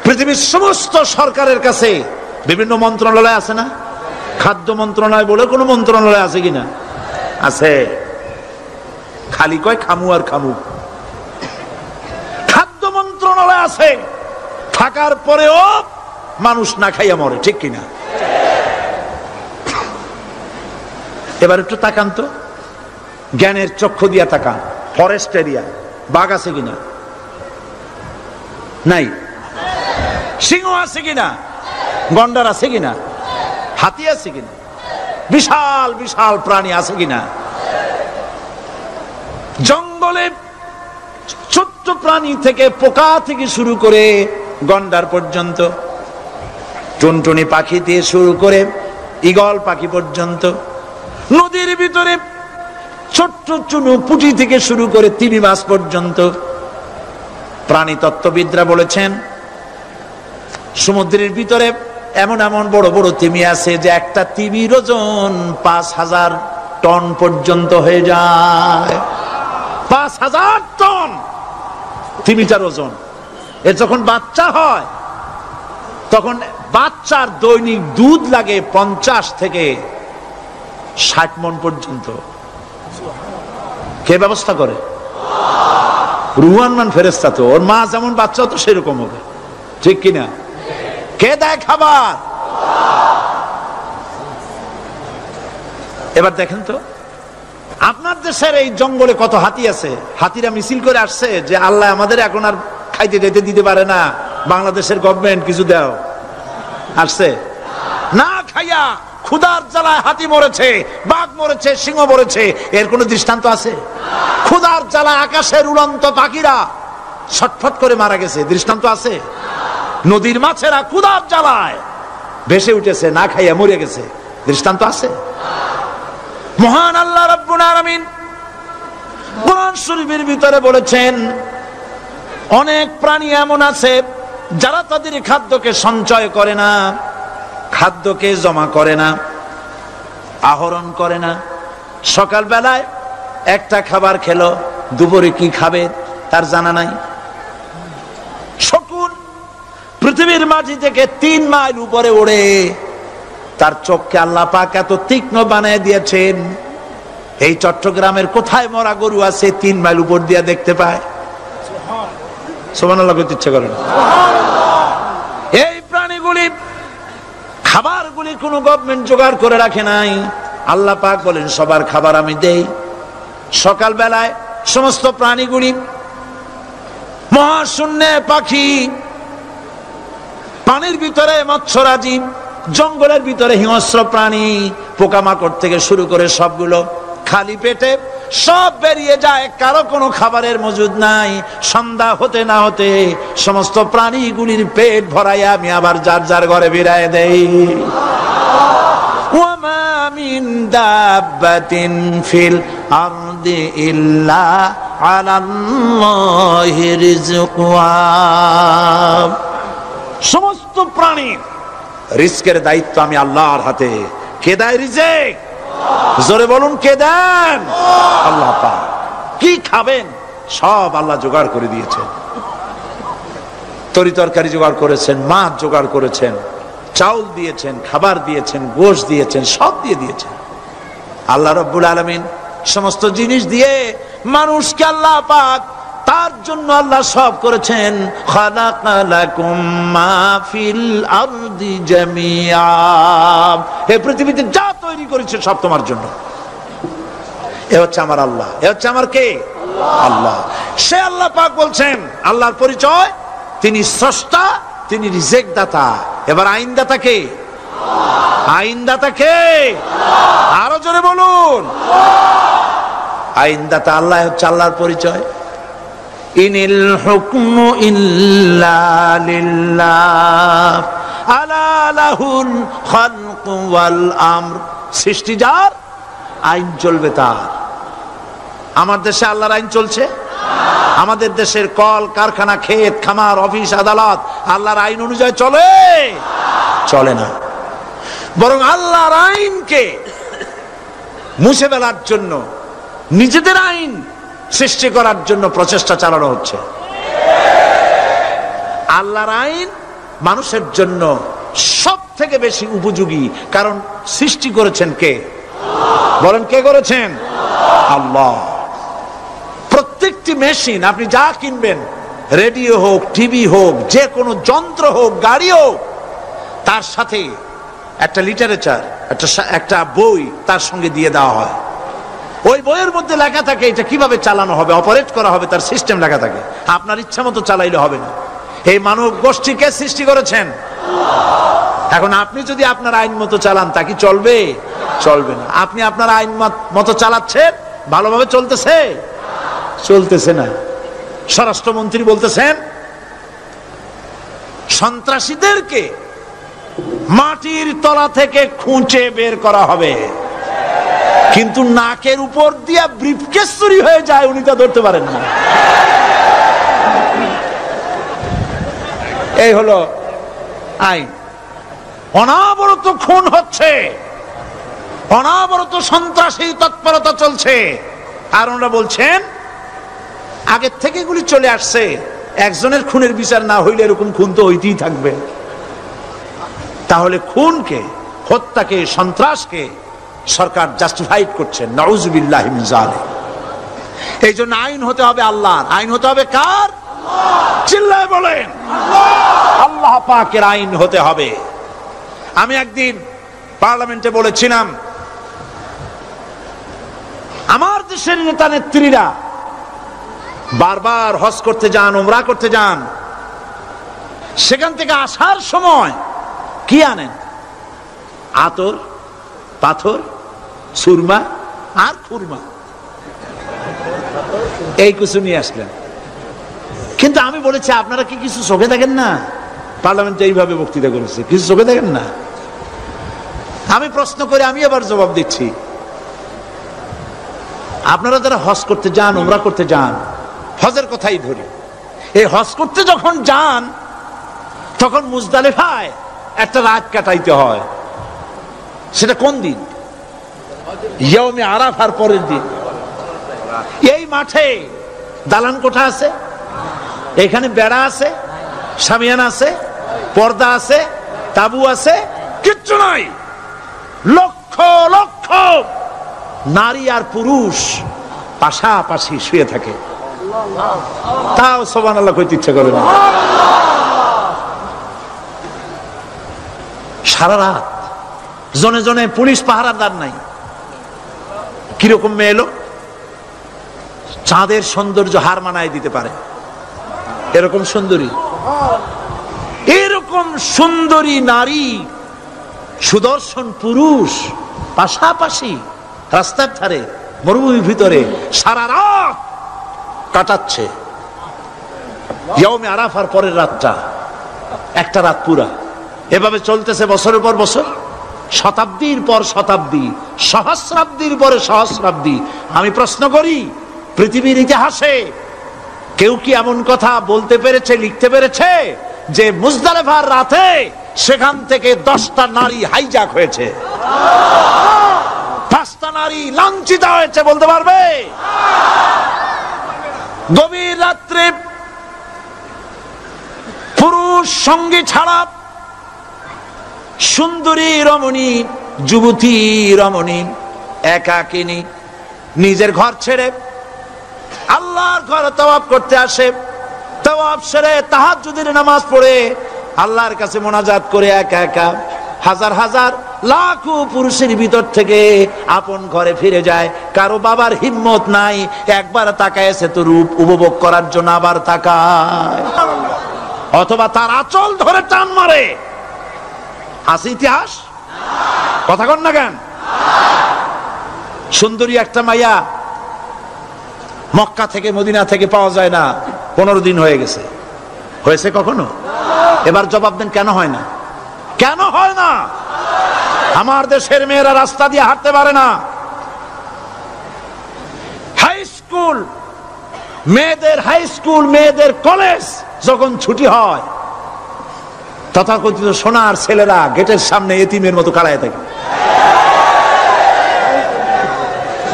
Speaker 1: পৃথিবীর সমস্ত সরকারের কাছে বিভিন্ন মন্ত্রণালয় আছে না? খাদ্য মন্ত্রণালয় বলে কোন মন্ত্রণালয় আছে কিনা? আছে। খালি কয় খামু আর খামু। খাদ্য মন্ত্রণালয় আছে, থাকার পরেও মানুষ না খাইয়া মরে, ঠিক কিনা? এবার একটু তাকান তো, জ্ঞানের চক্ষু দিয়া তাকান। ফরেস্ট এরিয়া, বাঘ আছে কিনা? নাই। সিংহ আছে কিনা? গন্ডার আছে কিনা? হাতি আছে কিনা? বিশাল বিশাল প্রাণী আছে কিনা? জঙ্গলে ছোট্ট প্রাণী থেকে, পোকা থেকে শুরু করে গন্ডার পর্যন্ত, টুনটুনি পাখি দিয়ে শুরু করে ঈগল পাখি পর্যন্ত, নদীর ভিতরে ছোট্ট চুনু পুঁটি থেকে শুরু করে তিমি মাছ পর্যন্ত। প্রাণী তত্ত্ববিদরা বলেছেন সমুদ্রের ভিতরে এমন এমন বড় বড় তিমি আছে যে একটা তিমির ওজন 5000 টন পর্যন্ত হয়ে যায়। 5000 টন তিমিটার ওজন। এর যখন বাচ্চা হয় তখন বাচ্চার দৈনিক দুধ লাগে 50 থেকে 60 মণ পর্যন্ত। কে ব্যবস্থা করে? রুহান মান ফেরেশতা। তো ওর মা যেমন বাচ্চা তো সেরকম হবে, ঠিক কিনা? কে দেয় খাবার? এবার দেখেন তো, আপনার দেশের এই জঙ্গলে কত হাতি আছে। হাতিরা মিছিল করে আসছে যে আল্লাহ আমাদের এখন আর খাইতে যেতে দিতে পারে না, বাংলাদেশের গভর্নমেন্ট কিছু দাও। আসছে না, খাইয়া ক্ষুধার জ্বালায় হাতি মরেছে, বাঘ মরেছে, সিংহ মরেছে। এর কোন দৃষ্টান্ত আছে? ক্ষুধার জ্বালায় আকাশের উড়ন্ত পাখিরা ছটফট করে মারা গেছে, দৃষ্টান্ত আছে? নদীর মাছেরা ক্ষুধার জ্বালায় ভেসে উঠেছে, না খাইয়া মরে গেছে, দৃষ্টান্ত আছে? মহান আল্লাহ রাব্বুল আলামিন কোরআন শরীফের ভিতরে বলেছেন অনেক প্রাণী এমন আছে যারা তাদের খাদ্যকে সঞ্চয় করে না, খাদ্যকে জমা করে না, আহরণ করে না। সকাল বেলায় একটা খাবার খেলো, দুপুরে কি খাবে তার জানা নাই। শকুন পৃথিবীর মাটি থেকে 3 মাইল উপরে ওড়ে, তার চোখকে আল্লাহ পাক এত তীক্ষ্ণ বানিয়ে দিয়েছেন, এই চট্টগ্রামের কোথায় মরা গরু আছে 3 মাইল উপর দিয়ে দেখতে পায়? সুবহানাল্লাহ বলতে ইচ্ছা করে না। এই প্রাণীগুলি খাবারগুলি কোন গভর্নমেন্ট জোগাড় করে রাখে নাই। আল্লাহ পাক বলেন সবার খাবার আমি দেই। সকাল বেলায় সমস্ত প্রাণীগুলি, মহাশূন্যে পাখি, পানির ভিতরে মৎস্যরাজি, জঙ্গলের ভিতরে হিংস্র প্রাণী, পোকামাকড় থেকে শুরু করে সবগুলো খালি পেটে সব বেরিয়ে যায়, কারো কোনো খাবারের মজুদ নাই। সন্ধ্যা হতে না হতে সমস্ত প্রাণীগুলির পেট ভরাইয়া আমি আবার যার যার ঘরে বিরায় দেই। ওয়ামা মিন দাব্বাতিন ফিল আরদি ইল্লা আলাল্লাহি রিজকুহা। সমস্ত প্রাণীর রিজকের দায়িত্ব আমি আল্লাহর হাতে। কে দেয় রিজক? জোরে বলুন, কে দেন? আল্লাহ পাক। কি খাবেন সব আল্লাহ জোগাড় করে দিয়েছেন। তরি তরকারি জোগাড় করেছেন, মাছ জোগাড় করেছেন, চাউল দিয়েছেন, খাবার দিয়েছেন, গোশত দিয়েছেন, সব দিয়ে দিয়েছেন আল্লাহ রাব্বুল আলামিন। সমস্ত জিনিস দিয়ে মানুষকে আল্লাহ পাক তার জন্য আল্লাহ সব করেছেন। খালাকালাকুম মা ফিল আরদি জামিআ। এই পৃথিবীতে যা তৈরি করেছে সব তোমার জন্য। এ হচ্ছে আমার আল্লাহ, এ হচ্ছে আমার কে? আল্লাহ। সে আল্লাহ পাক বলছেন, আল্লাহর পরিচয় তিনি স্রষ্টা, তিনি রিজেক দাতা। এবার আইনদাতা কে? আইনদাতা কে? আরো জোরে বলুন। আইনদাতা আল্লাহ হচ্ছে আল্লাহর পরিচয়। ইনিল হুকমু ইল্লা লিল্লাহ আলা লাহুল খালকু ওয়াল আমর। সৃষ্টি যার, আইন চলবে তার। আমার দেশে আল্লাহর আইন চলছে? আমাদের দেশের কল কারখানা, ক্ষেত খামার, অফিস আদালত আল্লাহর আইন অনুযায়ী চলে? চলে না। বরং আল্লাহর আইনকে মুছে ফেলার জন্য নিজেদের আইন সৃষ্টি করার জন্য প্রচেষ্টা চালানো হচ্ছে। আল্লাহর আইন মানুষের জন্য সব থেকে বেশি উপযোগী, কারণ সৃষ্টি করেছেন কে? বলেন, কে করেছেন? আল্লাহ। প্রত্যেকটি মেশিন, আপনি যা কিনবেন, রেডিও হোক, টিভি হোক, যে কোনো যন্ত্র হোক, গাড়ি হোক, তার সাথে একটা লিটারেচার, একটা বই তার সঙ্গে দিয়ে দেওয়া হয়। ওই বইয়ের মধ্যে লেখা থাকে এটা কিভাবে চালানো হবে, অপারেট করা হবে, তার সিস্টেম লেখা থাকে। আপনার ইচ্ছা মতো চালাইলে হবে না। এই মানব গোষ্ঠীকে সৃষ্টি করেছেন। এখন আপনি যদি আপনার আইন মতো চালান, তা কি চলবে? চলবে না। আপনি আপনার আইন মতো চালাচ্ছেন, ভালোভাবে চলতেছে? চলতেছে না। স্বরাষ্ট্রমন্ত্রী বলতেছেন সন্ত্রাসীদেরকে মাটির তলা থেকে খুঁজে বের করা হবে, কিন্তু নাকের উপর দিয়া ব্রিফকেস চুরি হয়ে যায়, উনি তা ধরতে পারেন না। এই হলো আইন। অনাবরত খুন হচ্ছে, অনাবরত সন্ত্রাসী তৎপরতা চলছে, আর ওনারা বলছেন আগের থেকে এগুলি চলে আসছে, একজনের খুনের বিচার না হইলে এরকম খুন তো হইতেই থাকবে। তাহলে খুনকে, হত্যাকে, সন্ত্রাসকে সরকার জাস্টিফাইড করছেন। নাউযুবিল্লাহি মিন যালিক। এই জন্য আইন হতে হবে আল্লাহর। আইন হতে হবে কার? চিল্লায় বলেন, আল্লাহ পাকের আইন হতে হবে। আমি একদিন পার্লামেন্টে বলেছিলাম, আমার দেশের নেতা নেত্রীরা বারবার হজ করতে যান, উমরা করতে যান, সেখান থেকে আসার সময় কি আনেন? আতর, পাথর, সুরমা আর খুরমা, এই কিছু নিয়ে আসলেন। কিন্তু আমি বলেছি, আপনারা কি কিছু চোখে দেখেন না? পার্লামেন্টে এইভাবে বক্তৃতা করেছে, কিছু চোখে দেখেন না? আমি প্রশ্ন করে আমি আবার জবাব দিচ্ছি, আপনারা যারা হজ করতে যান, উমরা করতে যান, হজের কথাই ধরি, এই হজ করতে যখন যান তখন মুজদালিফায় একটা রাত কাটাইতে হয়। সেটা কোন দিন? ইয়ৌমে আরাফার পরের দিন। এই মাঠে দালান কোঠা আছে, এখানে বেড়া আছে, শামিয়ানা আছে, পর্দা আছে, তাবু আছে, কিচ্ছু নাই। লক্ষ লক্ষ নারী আর পুরুষ পাশাপাশি শুয়ে থাকে, তাও সুবহানাল্লাহ কইতে ইচ্ছা করে না। সারা রাত জনে জনে পুলিশ পাহারাদার নাই। কিরকম মেয়ে এলো, চাঁদের সৌন্দর্য হার মানায় দিতে পারে এরকম সুন্দরী, এরকম সুন্দরী নারী, সুদর্শন পুরুষ পাশাপাশি রাস্তার ধারে মরুভূমির ভিতরে সারা রাত কাটাচ্ছে। ইয়ৌমে আরাফার পরের রাতটা একটা রাত পুরা। এভাবে চলতেছে বছরের পর বছর, শতাব্দীর পর শতাব্দী, সহস্রাব্দীর পরে সহস্রাব্দী। আমি প্রশ্ন করি, পৃথিবীর ইতিহাসে কেউ কি এমন কথা বলতে পেরেছে, লিখতে পেরেছে যে মুজদালিফার রাতে সেখান থেকে 10টা নারী হাইজ্যাক হয়েছে, 5টা নারী লাঞ্ছিত হয়েছে? বলতে পারবে? গভীর রাত্রে পুরুষ সঙ্গী ছাড়া সুন্দরী রমণী, যুবতী রমণী একাকিনী নিজের ঘর ছেড়ে আল্লাহর ঘরে তাওয়াফ করতে আসে। তাওয়াফ সেরে তাহাজ্জুদের নামাজ পড়ে আল্লাহর কাছে মোনাজাত করে একা একা হাজার হাজার লাখো পুরুষের ভিতর থেকে আপন ঘরে ফিরে যায়। কারো বাবার হিম্মত নাই একবার তাকায় তো রূপ উপভোগ করার জন্য, আবার তাকায়, অথবা তার আঁচল ধরে টান মারে। আছে ইতিহাস? কথা কন না কেন? সুন্দরী একটা মাইয়া মক্কা থেকে, মদিনা থেকে পাওয়া যায় না, 15 দিন হয়ে গেছে। হয়েছে কখনো? এবার জবাব দেন, কেন হয় না? কেন হয় না? আমার দেশের মেয়েরা রাস্তা দিয়ে হাঁটতে পারে না। হাই স্কুল মেয়েদের, হাই স্কুল মেয়েদের কলেজ যখন ছুটি হয়, তথাকথিত সোনার ছেলেরা গেটের সামনে এতিমের মতো কালায় থাকে।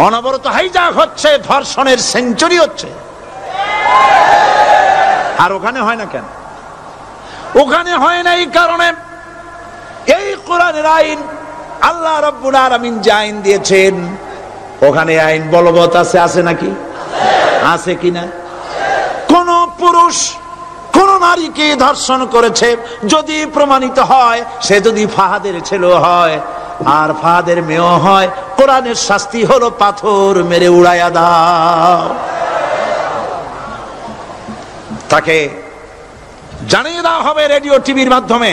Speaker 1: অনবরত হাইজ্যাক হচ্ছে, ধর্ষণের সেঞ্চুরি হচ্ছে। আর ওখানে হয় না কেন? ওখানে হয় না এই কারণে, এই কোরআনের আইন আল্লাহ রাব্বুল আলামিন যে আইন দিয়েছেন, ওখানে আইন বলবৎ আছে। আছে নাকি? আছে কিনা? কোন পুরুষ কোন নারীকে ধর্ষণ করেছে যদি প্রমাণিত হয়, সে যদি ফাহাদের ছেলে হয় আর ফাহাদের মেয়েও হয়, কোরআনের শাস্তি হলো পাথর মেরে উড়াইয়া দাও। তাকে জানিয়ে দেওয়া হবে রেডিও টিভির মাধ্যমে,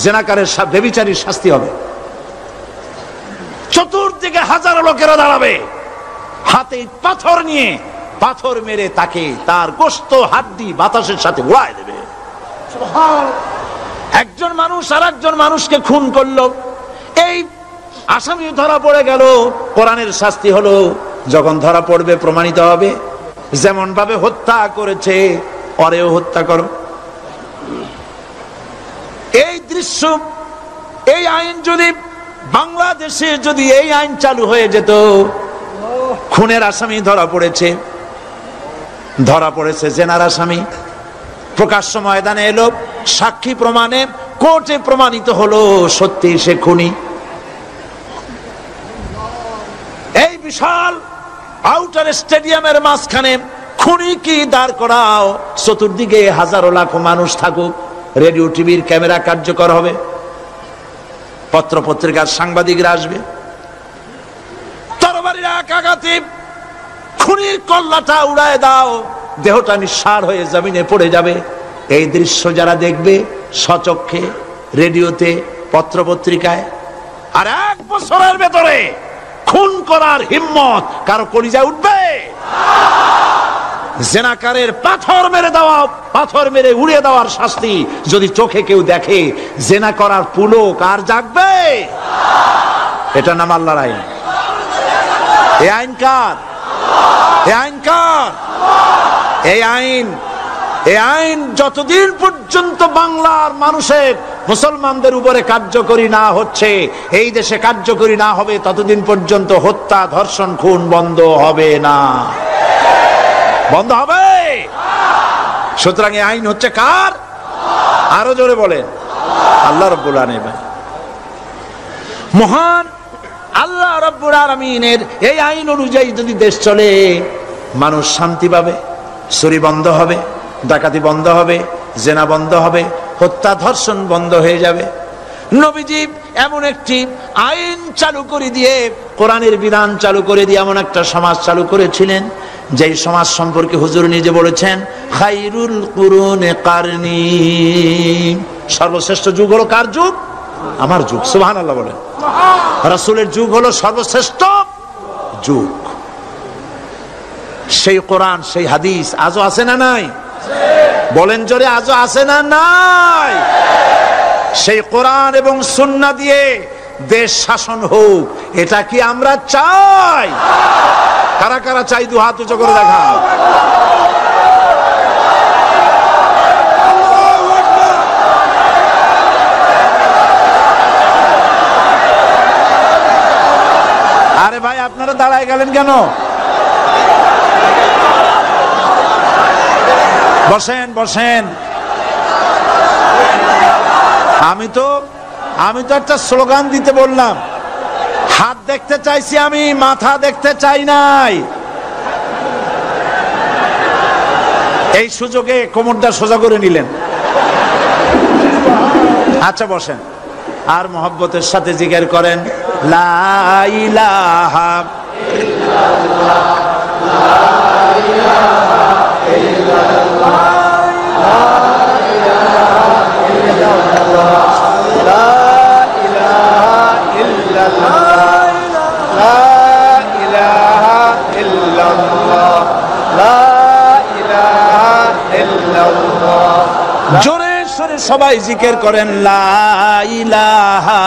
Speaker 1: জেনাকারের ব্যভিচারীর শাস্তি হবে। চতুর্দিকে হাজারো লোকেরা দাঁড়াবে, হাতে পাথর নিয়ে পাথর মেরে তাকে তার গোশত হাড্ডি বাতাসের সাথে উড়ায় দেবে। একজন মানুষ আর একজন মানুষকে খুন করলো, এই আসামি ধরা পড়ে গেল, কোরআনের শাস্তি হলো যখন ধরা পড়বে প্রমাণিত হবে যেমন ভাবে হত্যা করেছে পরেও হত্যা করো। এই দৃশ্য, এই আইন যদি বাংলাদেশে যদি এই আইন চালু হয়ে যেত, খুনের আসামি ধরা পড়েছে জেনার আসামি, প্রকাশ্য ময়দানে এলো, সাক্ষী প্রমাণে কোর্টে প্রমাণিত হলো সত্যি সে খুনি। এই বিশাল আউটার স্টেডিয়ামের মাঝখানে খুনি কি দাঁড় করাও, চতুর্দিকে হাজারো লাখো মানুষ থাকুক, রেডিও টিভির ক্যামেরা কার্যকর হবে, পত্র পত্রিকার সাংবাদিকরা আসবে, তরবারির এক আঘাতে খুনির কল্লাটা উড়ায় দাও, দেহটা নিঃসাড় হয়ে জমিনে পড়ে যাবে। এই দৃশ্য যারা দেখবে স্বচক্ষে, রেডিওতে, পত্র পত্রিকায়, আর 1 বছরের ভেতরে খুন করার হিম্মত কারো কলিজায় উঠবে? জেনাকারের পাথর মেরে দেওয়া, পাথর মেরে উড়িয়ে দেওয়ার শাস্তি যদি চোখে কেউ দেখে, জেনা করার পুলক আর জাগবে? এটা নাম আল্লাহর আইন। এই আইন কার? এই আইন কার? এই আইন যতদিন পর্যন্ত বাংলার মানুষের, মুসলমানদের উপরে কার্যকরী না হচ্ছে, এই দেশে কার্যকরী না হবে, ততদিন পর্যন্ত হত্যা, ধর্ষণ, খুন বন্ধ হবে না। বন্ধ হবে। সুতরাং এই আইন হচ্ছে কার? আরো জোরে বলেন, আল্লাহ রাব্বুল আলামিন। মহান আল্লাহ রাব্বুল আলামিনের এই আইন অনুযায়ী যদি দেশ চলে, মানুষ শান্তি পাবে, চুরি বন্ধ হবে, ডাকাতি বন্ধ হবে, জেনা বন্ধ হবে, হত্যা ধর্ষণ বন্ধ হয়ে যাবে। নবীজি এমন একটি আইন চালু করে দিয়ে, কোরআনের বিধান চালু করে দিয়ে এমন একটা সমাজ চালু করেছিলেন, যেই সমাজ সম্পর্কে হুজুর নিজে বলেছেন, খায়রুল কুরুনে কারনি, সর্বশ্রেষ্ঠ যুগ হলো কার যুগ? আমার যুগ। সুবহানাল্লাহ বলেন। রাসূলের যুগ হলো সর্বশ্রেষ্ঠ যুগ। সেই কোরআন, সেই হাদিস আজও আছে না নাই? বলেন জোরে, আজও আছে না নাই? সেই কোরআন এবং সুন্নাহ দিয়ে দেশ শাসন হোক, এটা কি আমরা চাই? কারা কারা চাই? দু হাত উঁচু করে দেখা। আরে ভাই, আপনারা দাঁড়ায় গেলেন কেন? বসেন বসেন। আমি তো একটা স্লোগান দিতে বললাম, হাত দেখতে চাইছি আমি, মাথা দেখতে চাই নাই। এই সুযোগে কোমরটা সোজা করে নিলেন। আচ্ছা বসেন, আর মহব্বতের সাথে জিকির করেন, লা ইলাহা ইল্লাল্লাহ, লা ইলাহা ইল্লাল্লাহ, লা ইলাহা ইল্লাল্লাহ, লা ইলাহা ইল্লাল্লাহ, লা ইলাহা ইল্লাল্লাহ, লা ইলাহা ইল্লাল্লাহ। জোরে সরে সবাই জিকির করেন, লা ইলাহা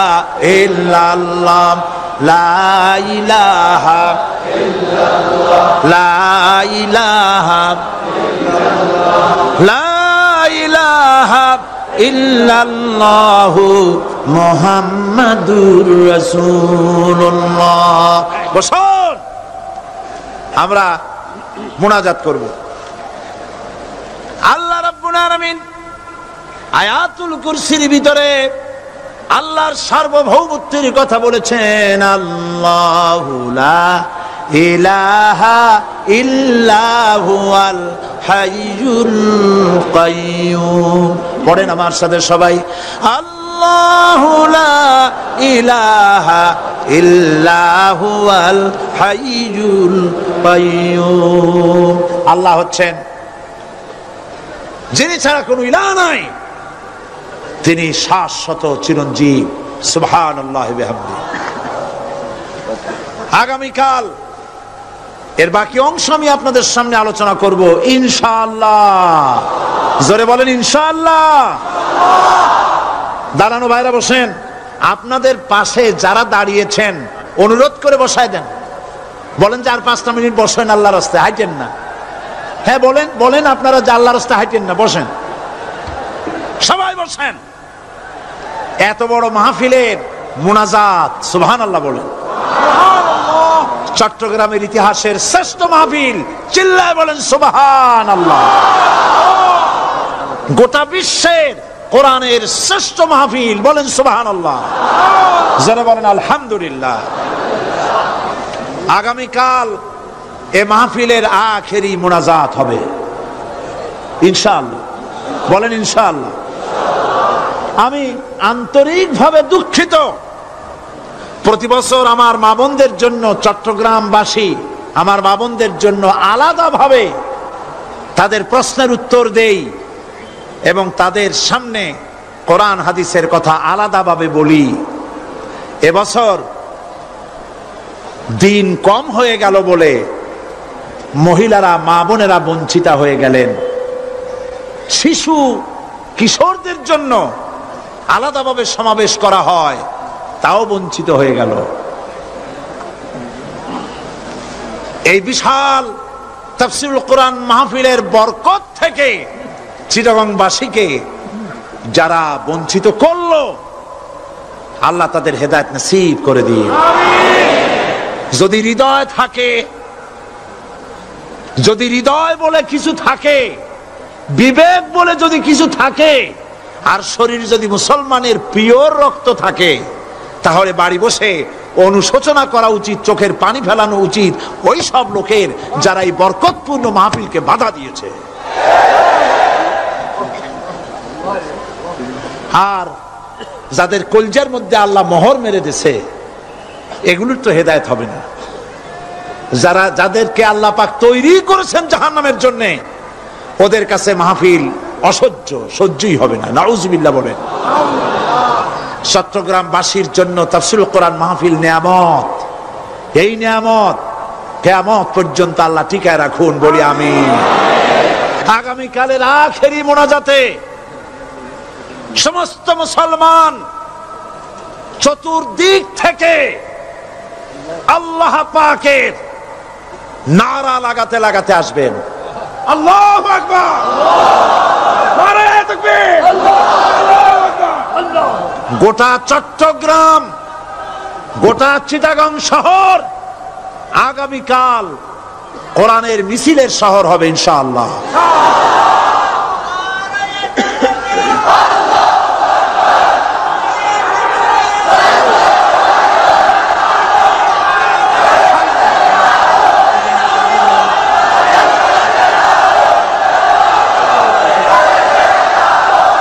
Speaker 1: ইল্লাল্লাহ, লা ইলাহা ইল্লাল্লাহ, লা ইলাহা ইল্লাল্লাহ, লা ইলাহা ইল্লাল্লাহু মুহাম্মাদুর রাসূলুল্লাহ। বসুন, আমরা মুনাজাত করব। আল্লাহ রাব্বুল আলামিন আয়াতুল কুরসির ভিতরে আল্লাহর সার্বভৌমত্বের কথা বলেছেন। আল্লাহু লা ইলাহা ইল্লা হুয়াল হাইয়ুল কাইয়ুম। পড়েন আমার সাথে সবাই, আল্লাহু লা ইলাহা ইল্লা হুয়াল হাইয়ুল কাইয়ুম। আল্লাহ হচ্ছেন যিনি ছাড়া কোনো ইলাহ নাই, তিনি শাশ্বত চিরঞ্জীব। সুবহানাল্লাহি বিহামদিহি। আগামীকাল এর বাকি অংশ আমি আপনাদের সামনে আলোচনা করব ইনশাআল্লাহ। জোরে বলেন ইনশাআল্লাহ। দাঁড়ানো ভাইরা বসেন। আপনাদের পাশে যারা দাঁড়িয়েছেন অনুরোধ করে বসায় দেন। বলেন যে আর 5টা মিনিট বসেন, আল্লাহর রাস্তায় হাঁটেন না। হ্যাঁ বলেন, বলেন আপনারা যে আল্লাহর রাস্তায় হাঁটেন না, বসেন, সবাই বসেন। এত বড় মাহফিলের মুনাজাত, সুবহানাল্লাহ বলেন। চট্টগ্রামের ইতিহাসের শ্রেষ্ঠ মাহফিল, চিল্লায় বলেন সুবহানাল্লাহ। গোটা বিশ্বের কোরআনের শ্রেষ্ঠ মাহফিল, বলেন সুবহানাল্লাহ। যারা বলেন আলহামদুলিল্লাহ। আগামীকাল এ মাহফিলের আখেরি মুনাজাত হবে ইনশাআল্লাহ। বলেন ইনশাআল্লাহ। আমি আন্তরিকভাবে দুঃখিত, প্রতি বছর আমার মা বোনদের জন্য, চট্টগ্রামবাসী আমার মা বোনদের জন্য আলাদাভাবে তাদের প্রশ্নের উত্তর দেই এবং তাদের সামনে কোরআন হাদিসের কথা আলাদাভাবে বলি। এবছর দিন কম হয়ে গেল বলে মহিলারা, মা বোনেরা বঞ্চিতা হয়ে গেলেন। শিশু কিশোরদের জন্য আলাদাভাবে সমাবেশ করা হয়, তাও বঞ্চিত হয়ে গেল। এই বিশাল তাফসীরুল কোরআন মাহফিলের বরকত থেকে চিটাগংবাসীকে যারা বঞ্চিত করলো, আল্লাহ তাদের হেদায়েত নসিব করে দিন। যদি হৃদয় থাকে, যদি হৃদয় বলে কিছু থাকে, বিবেক বলে যদি কিছু থাকে, আর শরীর যদি মুসলমানের পিওর রক্ত থাকে, তাহলে বাড়ি বসে অনুশোচনা করা উচিত, চোখের পানি ফেলানো উচিত ওই সব লোকের যারা এই বরকতপূর্ণ মাহফিলকে বাধা দিয়েছে। আর যাদের কলজার মধ্যে আল্লাহ মোহর মেরে দিয়েছে, এগুলোর তো হেদায়েত হবে না। যাদেরকে আল্লাহ পাক তৈরি করেছেন জাহান্নামের জন্য, ওদের কাছে মাহফিল অসহ্য, সহ্যই হবে না। নাউজুবিল্লাহ বলেন। চট্টগ্রামবাসীর জন্য তাফসীরুল কোরআন মাহফিল নিয়ামত। এই নিয়ামত কিয়ামত পর্যন্ত আল্লাহ টিকায় রাখুন, বলি আমিন। আগামীকালের আখেরি মোনাজাতে সমস্ত মুসলমান চতুর্দিক থেকে আল্লাহ পাকের নারা লাগাতে লাগাতে আসবেন। আল্লাহু আকবার, নারায়ে তাকবীর। গোটা চট্টগ্রাম, গোটা চিটাগং শহর আগামীকাল কোরআনের মিছিলের শহর হবে ইনশাআল্লাহ।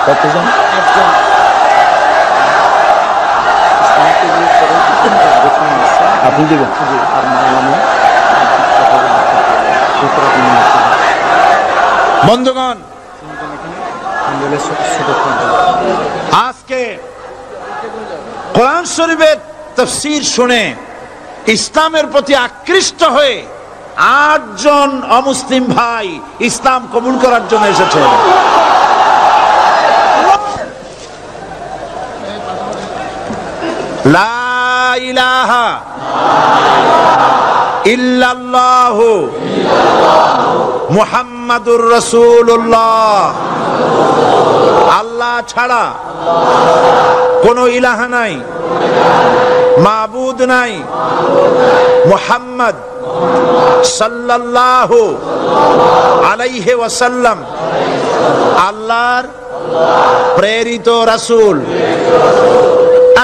Speaker 1: কতজন? আপনি দেবেন। বন্ধুগণ, আজকে কোরআন শরীফের তাফসীর শুনে ইসলামের প্রতি আকৃষ্ট হয়ে 8 জন অমুসলিম ভাই ইসলাম কবুল করার জন্য এসেছে। লা ইলাহা ইল্লাল্লাহু মুহাম্মাদুর রাসূলুল্লাহ। আল্লাহ ছাড়া কোনো ইলাহা নাই, মাবুদ নাই। মুহাম্মদ সাল্লাল্লাহু আলাইহি ওয়াসাল্লাম আল্লাহর প্রেরিত রাসূল।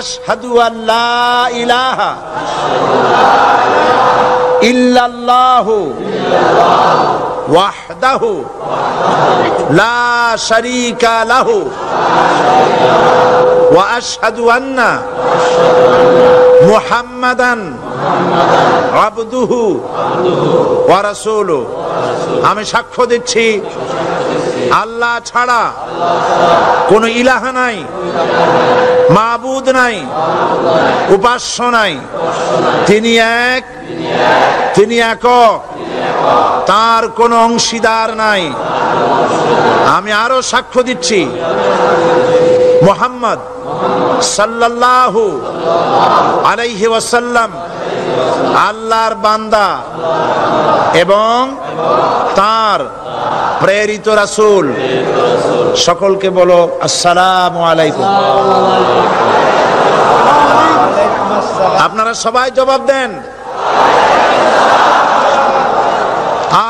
Speaker 1: আশহাদু আল্লা ইলাহা ইল্লাল্লাহু ওয়াহদাহু লা শারীকা লাহু ওয়া আশহাদু আন্না মুহাম্মাদান আবদুহু ওয়া রাসূলুহু। আমি সাক্ষ্য দিচ্ছি আল্লাহ ছাড়া কোনো ইলাহ নাই, মাবুদ নাই, উপাস্য নাই। তিনি এক, তিনি একক, তার কোনো অংশীদার নাই। আমি আরো সাক্ষ্য দিচ্ছি মুহাম্মদ সাল্লাল্লাহু আলাইহি ওয়াসাল্লাম আল্লাহর বান্দা এবং তার প্রেরিত রাসূল। সকলকে বলো আসসালামু আলাইকুম। আপনারা সবাই জবাব দেন।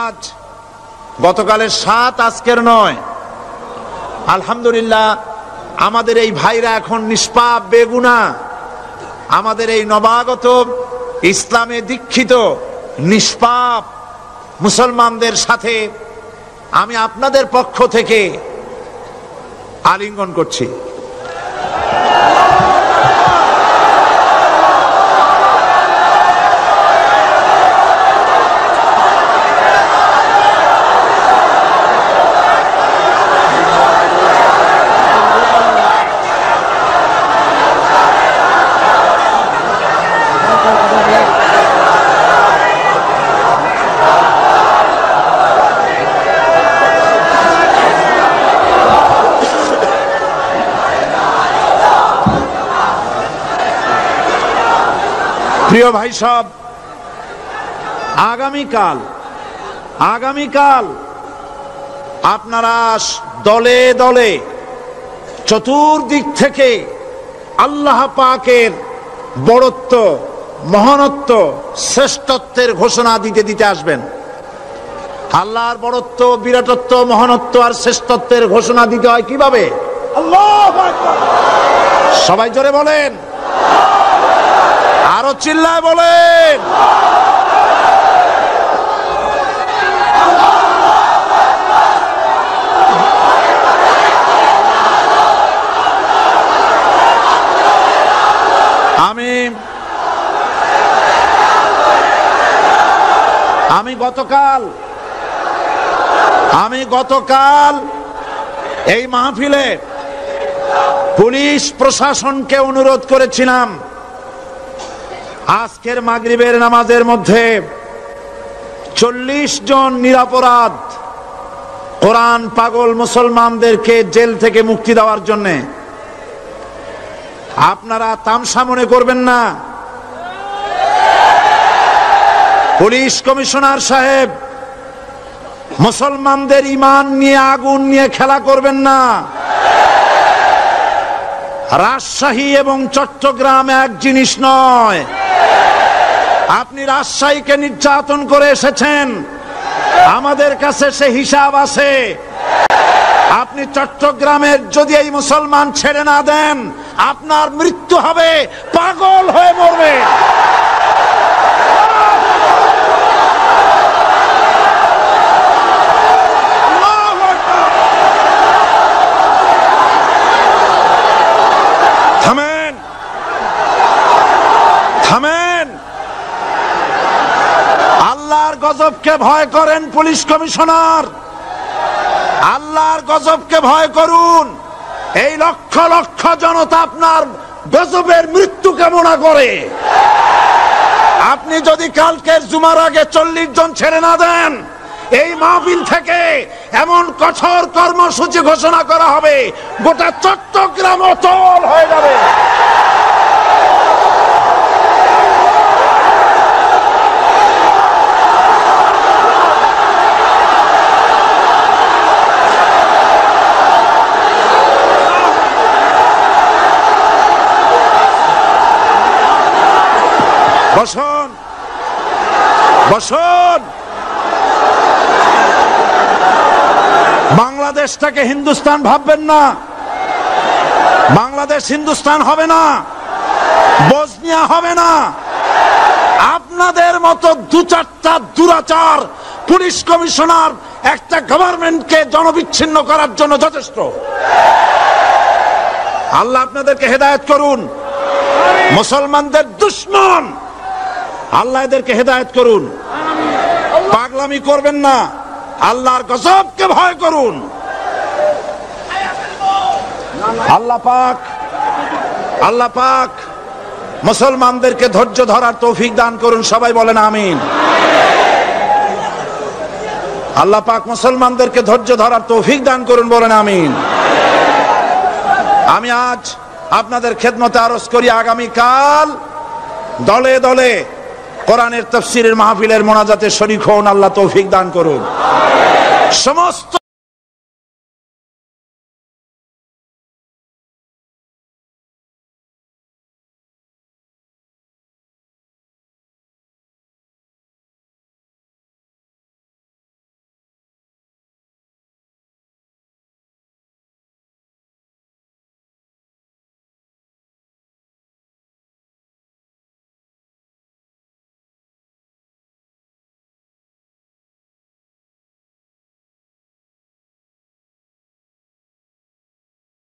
Speaker 1: আজ গতকালের ৭, আজকের ৯। আলহামদুলিল্লাহ, আমাদের এই ভাইরা এখন নিষ্পাপ বেগুনা। আমাদের এই নবাগত ইসলামে দীক্ষিত নিষ্পাপ মুসলমানদের সাথে আমি আপনাদের পক্ষ থেকে আলিঙ্গন করছি। প্রিয় ভাই সব, আগামীকাল আপনারা দলে দলে চতুর্দিক থেকে আল্লাহ পাকের বড়ত্ব, মহানত্ব, শ্রেষ্ঠত্বের ঘোষণা দিতে দিতে আসবেন। আল্লাহর বড়ত্ব, বিরাটত্ব, মহানত্ব আর শ্রেষ্ঠত্বের ঘোষণা দিতে হয় কিভাবে? আল্লাহু আকবার। সবাই জোরে বলেন, আরো চিল্লায় বলেন। আমি গতকাল এই মাহফিলে পুলিশ প্রশাসনকে অনুরোধ করেছিলাম, আজকের মাগরিবের নামাজের মধ্যে 40 জন নিরপরাধ কোরআন পাগল মুসলমানদেরকে জেল থেকে মুক্তি দেওয়ার জন্য। আপনারা তামসা মনে করবেন না। পুলিশ কমিশনার সাহেব, মুসলমানদের ঈমান নিয়ে, আগুন নিয়ে খেলা করবেন না। রাজশাহী এবং চট্টগ্রাম এক জিনিস নয়। আপনি রাজশাহীকে নির্যাতন করে এসেছেন, আমাদের কাছে সে হিসাব আছে। আপনি চট্টগ্রামের যদি এই মুসলমান ছেড়ে না দেন, আপনার মৃত্যু হবে, পাগল হয়ে মরবে। থামেন। আল্লাহর গজবকে ভয় করেন পুলিশ কমিশনার, আল্লাহর গজবকে ভয় করুন। এই লক্ষ লক্ষ জনতা আপনার গজবের মৃত্যু কামনা করে। আপনি যদি কালকের জুমার আগে 40 জন ছেড়ে না দেন, এই মাহফিল থেকে এমন কঠোর কর্মসূচি ঘোষণা করা হবে, গোটা চট্টগ্রাম অচল হয়ে যাবে। বসুন, বসুন। বাংলাদেশটাকে হিন্দুস্তান ভাববেন না। বাংলাদেশ হিন্দুস্তান হবে না, বসনিয়া হবে না। আপনি আপনাদের মতো দু চারটা দুরাচার পুলিশ কমিশনার একটা গভর্নমেন্টকে জনবিচ্ছিন্ন করার জন্য যথেষ্ট। আল্লাহ আপনাদেরকে হেদায়েত করুন। মুসলমানদের দুশমন, আল্লাহ এদেরকে হেদায়েত করুন। পাগলামি করবেন না, আল্লাহর গজবকে ভয় করুন। আল্লাহ পাক মুসলমানদেরকে ধৈর্য ধরার তৌফিক দান করুন। সবাই বলেন আমিন। আল্লাহ পাক মুসলমানদেরকে ধৈর্য ধরার তৌফিক দান করুন, বলেন আমিন। আমি আজ আপনাদের খেদমতে আরজ করি, আগামীকাল দলে দলে কোরআনের তাফসীরের মাহফিলের মোনাজাতে শরীক হন। আল্লাহ তৌফিক দান করুন। সমস্ত